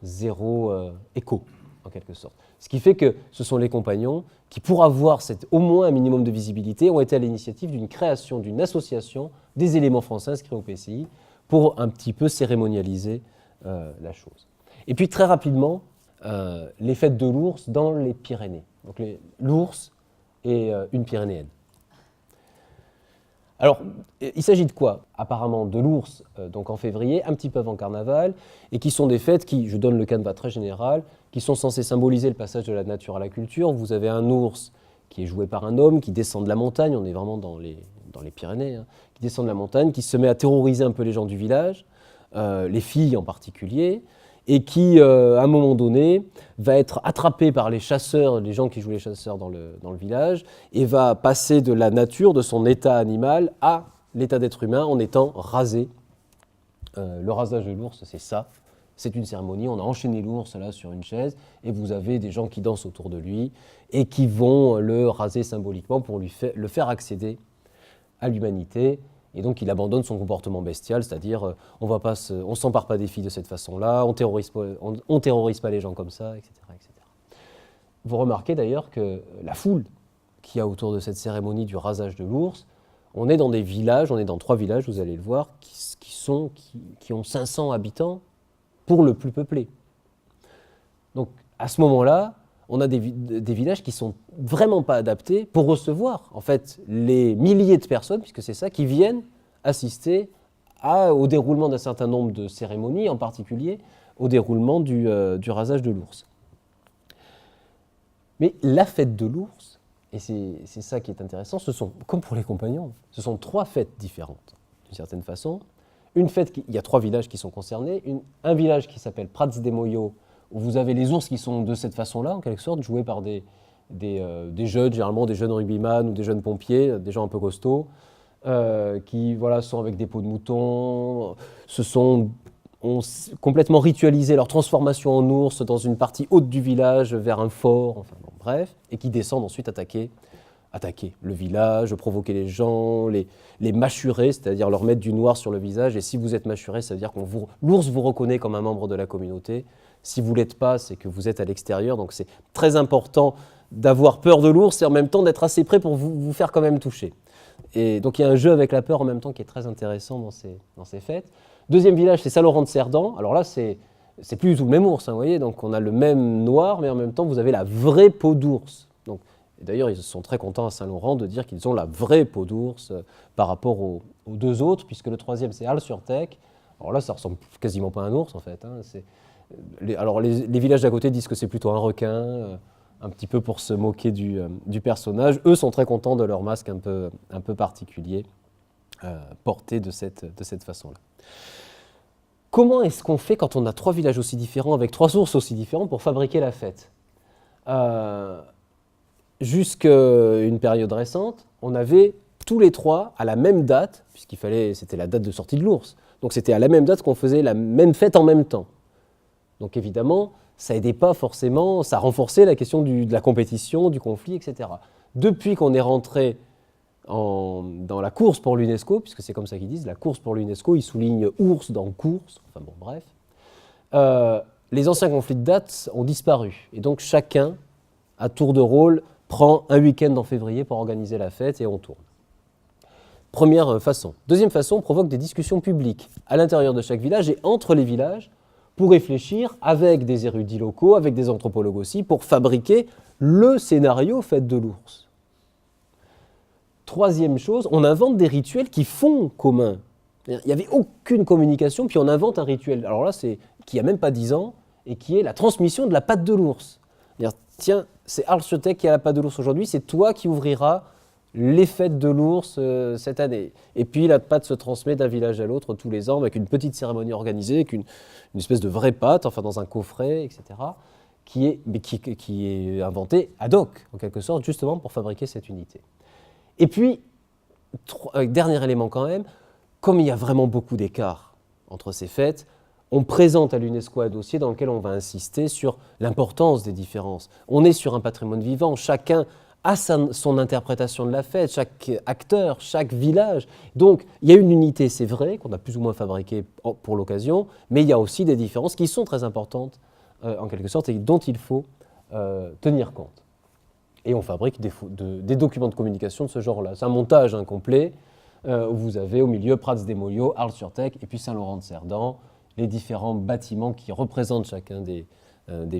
zéro écho, en quelque sorte. Ce qui fait que ce sont les compagnons qui, pour avoir au moins un minimum de visibilité, ont été à l'initiative d'une création d'une association des éléments français inscrits au PCI pour un petit peu cérémonialiser la chose. Et puis très rapidement, les fêtes de l'ours dans les Pyrénées. Donc l'ours et une Pyrénéenne. Alors, il s'agit de quoi? Apparemment de l'ours, donc en février, un petit peu avant Carnaval, et qui sont des fêtes qui, je donne le canevas très général, qui sont censées symboliser le passage de la nature à la culture. Vous avez un ours qui est joué par un homme, qui descend de la montagne, on est vraiment dans les Pyrénées, hein, qui descend de la montagne, qui se met à terroriser un peu les gens du village, les filles en particulier, et qui, à un moment donné, va être attrapé par les chasseurs, les gens qui jouent les chasseurs dans le village, et va passer de la nature, de son état animal, à l'état d'être humain en étant rasé. Le rasage de l'ours, c'est ça. C'est une cérémonie, on a enchaîné l'ours là sur une chaise, et vous avez des gens qui dansent autour de lui, et qui vont le raser symboliquement pour le faire accéder à l'humanité. Et donc il abandonne son comportement bestial, c'est-à-dire on ne s'empare pas des filles de cette façon-là, on ne terrorise pas les gens comme ça, etc., etc. Vous remarquez d'ailleurs que la foule qu'il y a autour de cette cérémonie du rasage de l'ours, on est dans des villages, on est dans 3 villages, vous allez le voir, qui ont 500 habitants pour le plus peuplé. Donc à ce moment-là, on a des villages qui ne sont vraiment pas adaptés pour recevoir en fait les milliers de personnes, puisque c'est ça, qui viennent assister au déroulement d'un certain nombre de cérémonies, en particulier au déroulement du rasage de l'ours. Mais la fête de l'ours, et c'est ça qui est intéressant, ce sont, comme pour les compagnons, ce sont 3 fêtes différentes, d'une certaine façon. Une fête, il y a 3 villages qui sont concernés, un village qui s'appelle Prats de Moyo, où vous avez les ours qui sont de cette façon-là, en quelque sorte, joués par des jeunes, généralement des jeunes rugbyman ou des jeunes pompiers, des gens un peu costauds, qui sont avec des peaux de mouton, ont complètement ritualisé leur transformation en ours dans une partie haute du village vers un fort, enfin bon, bref, et qui descendent ensuite attaquer le village, provoquer les gens, les mâchurer, c'est-à-dire leur mettre du noir sur le visage, et si vous êtes mâchuré, ça veut dire que l'ours vous reconnaît comme un membre de la communauté. Si vous ne l'êtes pas, c'est que vous êtes à l'extérieur, donc c'est très important d'avoir peur de l'ours et en même temps d'être assez prêt pour vous faire quand même toucher. Et donc il y a un jeu avec la peur en même temps qui est très intéressant dans ces fêtes. Deuxième village, c'est Saint-Laurent-de-Cerdan. Alors là, c'est plus du tout le même ours, hein, vous voyez, donc on a le même noir, mais en même temps, vous avez la vraie peau d'ours. Donc, et d'ailleurs, ils sont très contents à Saint-Laurent de dire qu'ils ont la vraie peau d'ours par rapport aux 2 autres, puisque le 3e, c'est Arles-sur-Tech. Alors là, ça ressemble quasiment pas à un ours, en fait, hein, les villages d'à côté disent que c'est plutôt un requin, un petit peu pour se moquer du personnage. Eux sont très contents de leur masque un peu particulier, porté de cette façon-là. Comment est-ce qu'on fait quand on a 3 villages aussi différents, avec 3 ours aussi différents, pour fabriquer la fête? Jusqu'à une période récente, on avait tous les 3 à la même date, c'était la date de sortie de l'ours, donc c'était à la même date qu'on faisait la même fête en même temps. Donc évidemment, ça n'aidait pas forcément, ça renforçait la question de la compétition, du conflit, etc. Depuis qu'on est rentré dans la course pour l'UNESCO, puisque c'est comme ça qu'ils disent, la course pour l'UNESCO, ils soulignent ours dans course, enfin bon, bref, les anciens conflits de date ont disparu. Et donc chacun, à tour de rôle, prend un week-end en février pour organiser la fête et on tourne. Première façon. Deuxième façon, on provoque des discussions publiques à l'intérieur de chaque village et entre les villages, pour réfléchir avec des érudits locaux, avec des anthropologues aussi, pour fabriquer le scénario fête de l'ours. Troisième chose, on invente des rituels qui font commun. Il n'y avait aucune communication, puis on invente un rituel. Alors là, qui a même pas 10 ans, et qui est la transmission de la patte de l'ours. Tiens, c'est Arles-sur-Tech qui a la patte de l'ours aujourd'hui, c'est toi qui ouvriras les fêtes de l'ours cette année. Et puis la pâte se transmet d'un village à l'autre tous les ans avec une petite cérémonie organisée, avec une espèce de vraie pâte, enfin dans un coffret, etc., qui est inventée ad hoc, en quelque sorte, justement pour fabriquer cette unité. Et puis, dernier élément quand même, comme il y a vraiment beaucoup d'écart entre ces fêtes, on présente à l'UNESCO un dossier dans lequel on va insister sur l'importance des différences. On est sur un patrimoine vivant, chacun a son interprétation de la fête, chaque acteur, chaque village. Donc il y a une unité, c'est vrai, qu'on a plus ou moins fabriquée pour l'occasion, mais il y a aussi des différences qui sont très importantes, en quelque sorte, et dont il faut tenir compte. Et on fabrique des documents de communication de ce genre-là. C'est un montage incomplet, où vous avez au milieu Prats-des-Molliots, Arles-sur-Tech, et puis Saint-Laurent-de-Cerdan, les différents bâtiments qui représentent chacun des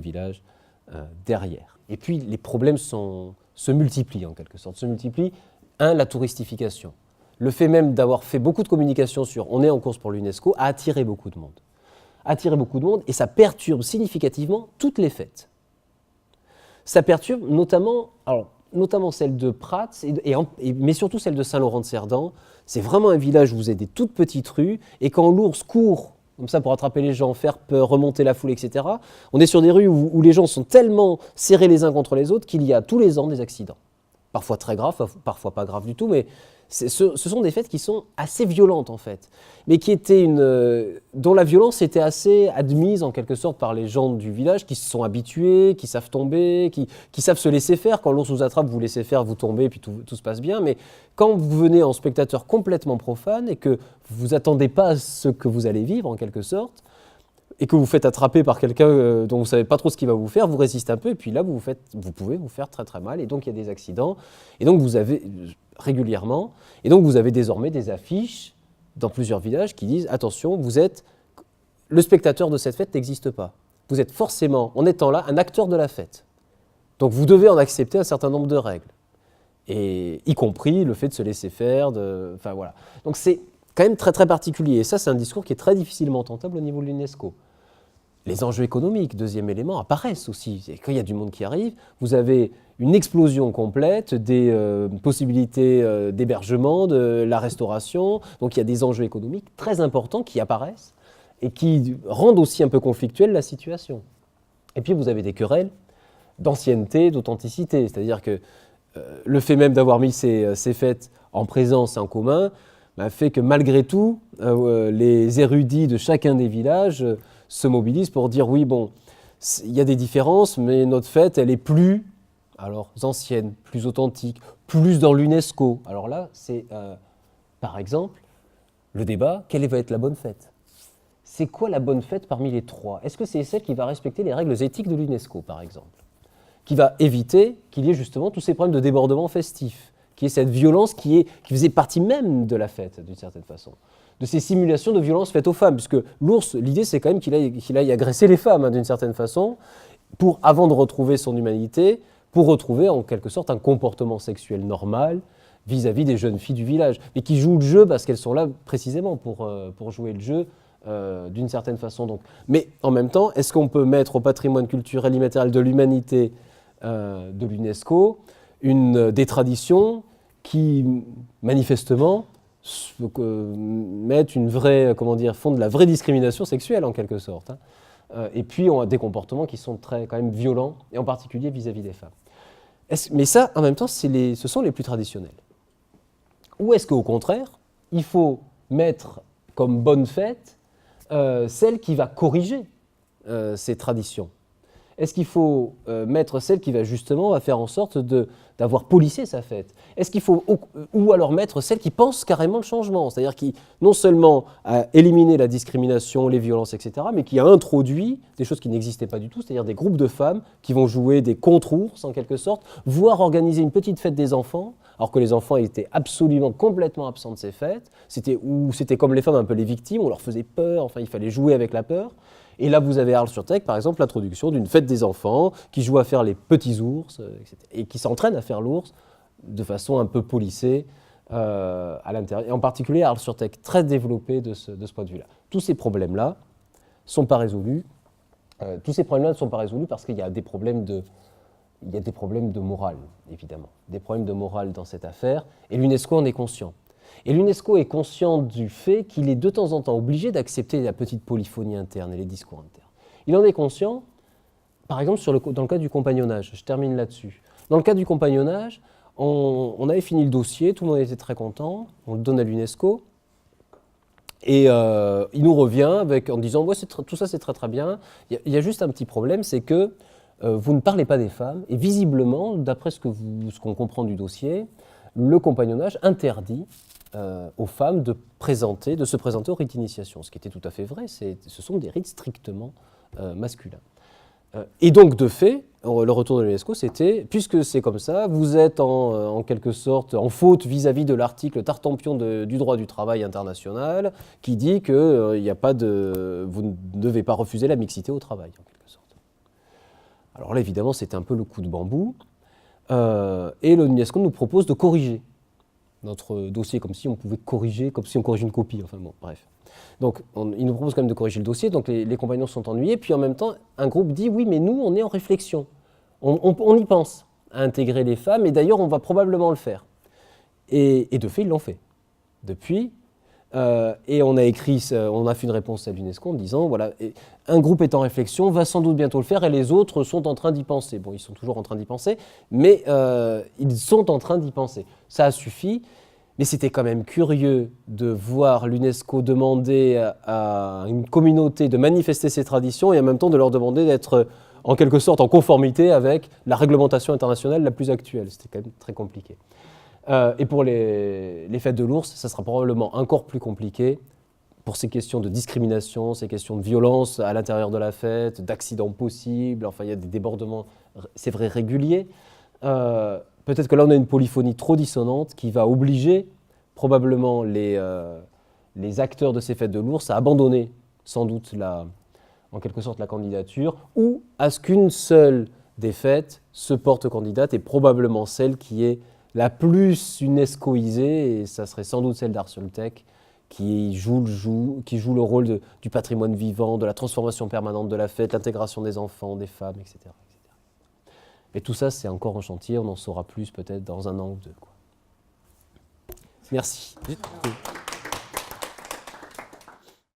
villages derrière. Et puis les problèmes se multiplient en quelque sorte. Se multiplient, la touristification. Le fait même d'avoir fait beaucoup de communication sur on est en course pour l'UNESCO a attiré beaucoup de monde. Et ça perturbe significativement toutes les fêtes. Ça perturbe notamment celle de Prats, mais surtout celle de Saint-Laurent-de-Cerdan. C'est vraiment un village où vous avez des toutes petites rues, et quand l'ours court comme ça pour attraper les gens, faire peur, remonter la foule, etc. On est sur des rues où les gens sont tellement serrés les uns contre les autres qu'il y a tous les ans des accidents. Parfois très graves, parfois pas graves du tout, mais ce sont des fêtes qui sont assez violentes en fait, mais dont la violence était assez admise en quelque sorte par les gens du village qui se sont habitués, qui savent tomber, qui savent se laisser faire. Quand l'ours vous attrape, vous laissez faire, vous tombez, et puis tout se passe bien. Mais quand vous venez en spectateur complètement profane et que vous attendez pas à ce que vous allez vivre en quelque sorte, et que vous faites attraper par quelqu'un dont vous ne savez pas trop ce qu'il va vous faire, vous résistez un peu, et puis là, vous pouvez vous faire très très mal, et donc il y a des accidents, et donc vous avez régulièrement, et donc vous avez désormais des affiches dans plusieurs villages qui disent « Attention, le spectateur de cette fête n'existe pas. Vous êtes forcément, en étant là, un acteur de la fête. Donc vous devez en accepter un certain nombre de règles, et y compris le fait de se laisser faire, enfin voilà. Donc c'est quand même très très particulier, et ça c'est un discours qui est très difficilement tentable au niveau de l'UNESCO. Les enjeux économiques, deuxième élément, apparaissent aussi. Et quand il y a du monde qui arrive, vous avez une explosion complète des possibilités d'hébergement, de la restauration. Donc il y a des enjeux économiques très importants qui apparaissent et qui rendent aussi un peu conflictuelle la situation. Et puis vous avez des querelles d'ancienneté, d'authenticité. C'est-à-dire que le fait même d'avoir mis ces fêtes en présence et en commun fait que malgré tout, les érudits de chacun des villages se mobilisent pour dire oui, bon, il y a des différences, mais notre fête, elle est plus ancienne, plus authentique, plus dans l'UNESCO. Alors là, c'est par exemple le débat, quelle va être la bonne fête ? C'est quoi la bonne fête parmi les trois ? Est-ce que c'est celle qui va respecter les règles éthiques de l'UNESCO, par exemple ? Qui va éviter qu'il y ait justement tous ces problèmes de débordement festif, qui est cette violence qui faisait partie même de la fête, d'une certaine façon. De ces simulations de violence faites aux femmes, puisque l'ours, l'idée c'est quand même qu'il aille agresser les femmes, d'une certaine façon, avant de retrouver son humanité, pour retrouver en quelque sorte un comportement sexuel normal vis-à-vis des jeunes filles du village, mais qui jouent le jeu parce qu'elles sont là précisément pour jouer le jeu d'une certaine façon. Donc. Mais en même temps, est-ce qu'on peut mettre au patrimoine culturel immatériel de l'humanité de l'UNESCO des traditions qui, manifestement, mettent font de la vraie discrimination sexuelle en quelque sorte. Et puis on a des comportements qui sont quand même violents, et en particulier vis-à-vis des femmes. Mais ça, en même temps, ce sont les plus traditionnels. Ou est-ce qu'au contraire, il faut mettre comme bonne fête celle qui va corriger ces traditions ? Est-ce qu'il faut mettre celle qui va justement faire en sorte d'avoir policé sa fête ? Est-ce qu'il faut, ou alors mettre celle qui pense carrément le changement, c'est-à-dire qui non seulement a éliminé la discrimination, les violences, etc., mais qui a introduit des choses qui n'existaient pas du tout, c'est-à-dire des groupes de femmes qui vont jouer des contre-ours en quelque sorte, voire organiser une petite fête des enfants, alors que les enfants étaient absolument complètement absents de ces fêtes, c'était comme les femmes un peu les victimes, on leur faisait peur, enfin il fallait jouer avec la peur. Et là, vous avez à Arles-sur-Tech, par exemple, l'introduction d'une fête des enfants qui joue à faire les petits ours, etc., et qui s'entraînent à faire l'ours de façon un peu polissée à l'intérieur. Et en particulier, à Arles-sur-Tech, très développé de ce point de vue-là. Tous ces problèmes-là ne sont pas résolus. Tous ces problèmes-là ne sont pas résolus parce qu'il y a des problèmes il y a des problèmes de morale, évidemment. Des problèmes de morale dans cette affaire, et l'UNESCO en est conscient. Et l'UNESCO est conscient du fait qu'il est de temps en temps obligé d'accepter la petite polyphonie interne et les discours internes. Il en est conscient, par exemple, dans le cas du compagnonnage. Je termine là-dessus. Dans le cas du compagnonnage, on avait fini le dossier, tout le monde était très content, on le donne à l'UNESCO, et il nous revient en disant ouais, tout ça c'est très très bien, il y a juste un petit problème, c'est que vous ne parlez pas des femmes, et visiblement, d'après ce qu'on comprend du dossier, le compagnonnage interdit aux femmes de se présenter au rite d'initiation, ce qui était tout à fait vrai, ce sont des rites strictement masculins. Et donc, de fait, le retour de l'UNESCO, c'était, puisque c'est comme ça, vous êtes en quelque sorte en faute vis-à-vis de l'article Tartampion du droit du travail international, qui dit que vous ne devez pas refuser la mixité au travail, en quelque sorte. Alors là, évidemment, c'était un peu le coup de bambou, et l'UNESCO nous propose de corriger notre dossier, comme si on pouvait corriger, comme si on corrigeait une copie, enfin bon, bref. Donc, il nous propose quand même de corriger le dossier, donc les compagnons sont ennuyés, puis en même temps, un groupe dit, oui, mais nous, on est en réflexion, on y pense, à intégrer les femmes, et d'ailleurs, on va probablement le faire. Et de fait, ils l'ont fait, depuis, et on a fait une réponse à l'UNESCO en disant, voilà, un groupe est en réflexion, va sans doute bientôt le faire, et les autres sont en train d'y penser. Bon, ils sont toujours en train d'y penser, mais ils sont en train d'y penser. Ça a suffi. Mais c'était quand même curieux de voir l'UNESCO demander à une communauté de manifester ses traditions et en même temps de leur demander d'être en quelque sorte en conformité avec la réglementation internationale la plus actuelle. C'était quand même très compliqué. Et pour les fêtes de l'ours, ça sera probablement encore plus compliqué pour ces questions de discrimination, ces questions de violence à l'intérieur de la fête, d'accidents possibles, enfin il y a des débordements, c'est vrai, réguliers. Peut-être que là, on a une polyphonie trop dissonante qui va obliger probablement les acteurs de ces fêtes de l'ours à abandonner sans doute en quelque sorte la candidature ou à ce qu'une seule des fêtes se porte candidate et probablement celle qui est la plus UNESCO-isée, et ça serait sans doute celle d'Arsultec, qui joue le rôle du patrimoine vivant, de la transformation permanente de la fête, l'intégration des enfants, des femmes, etc. Mais tout ça, c'est encore un chantier, on en saura plus peut-être dans 1 an ou 2. Merci.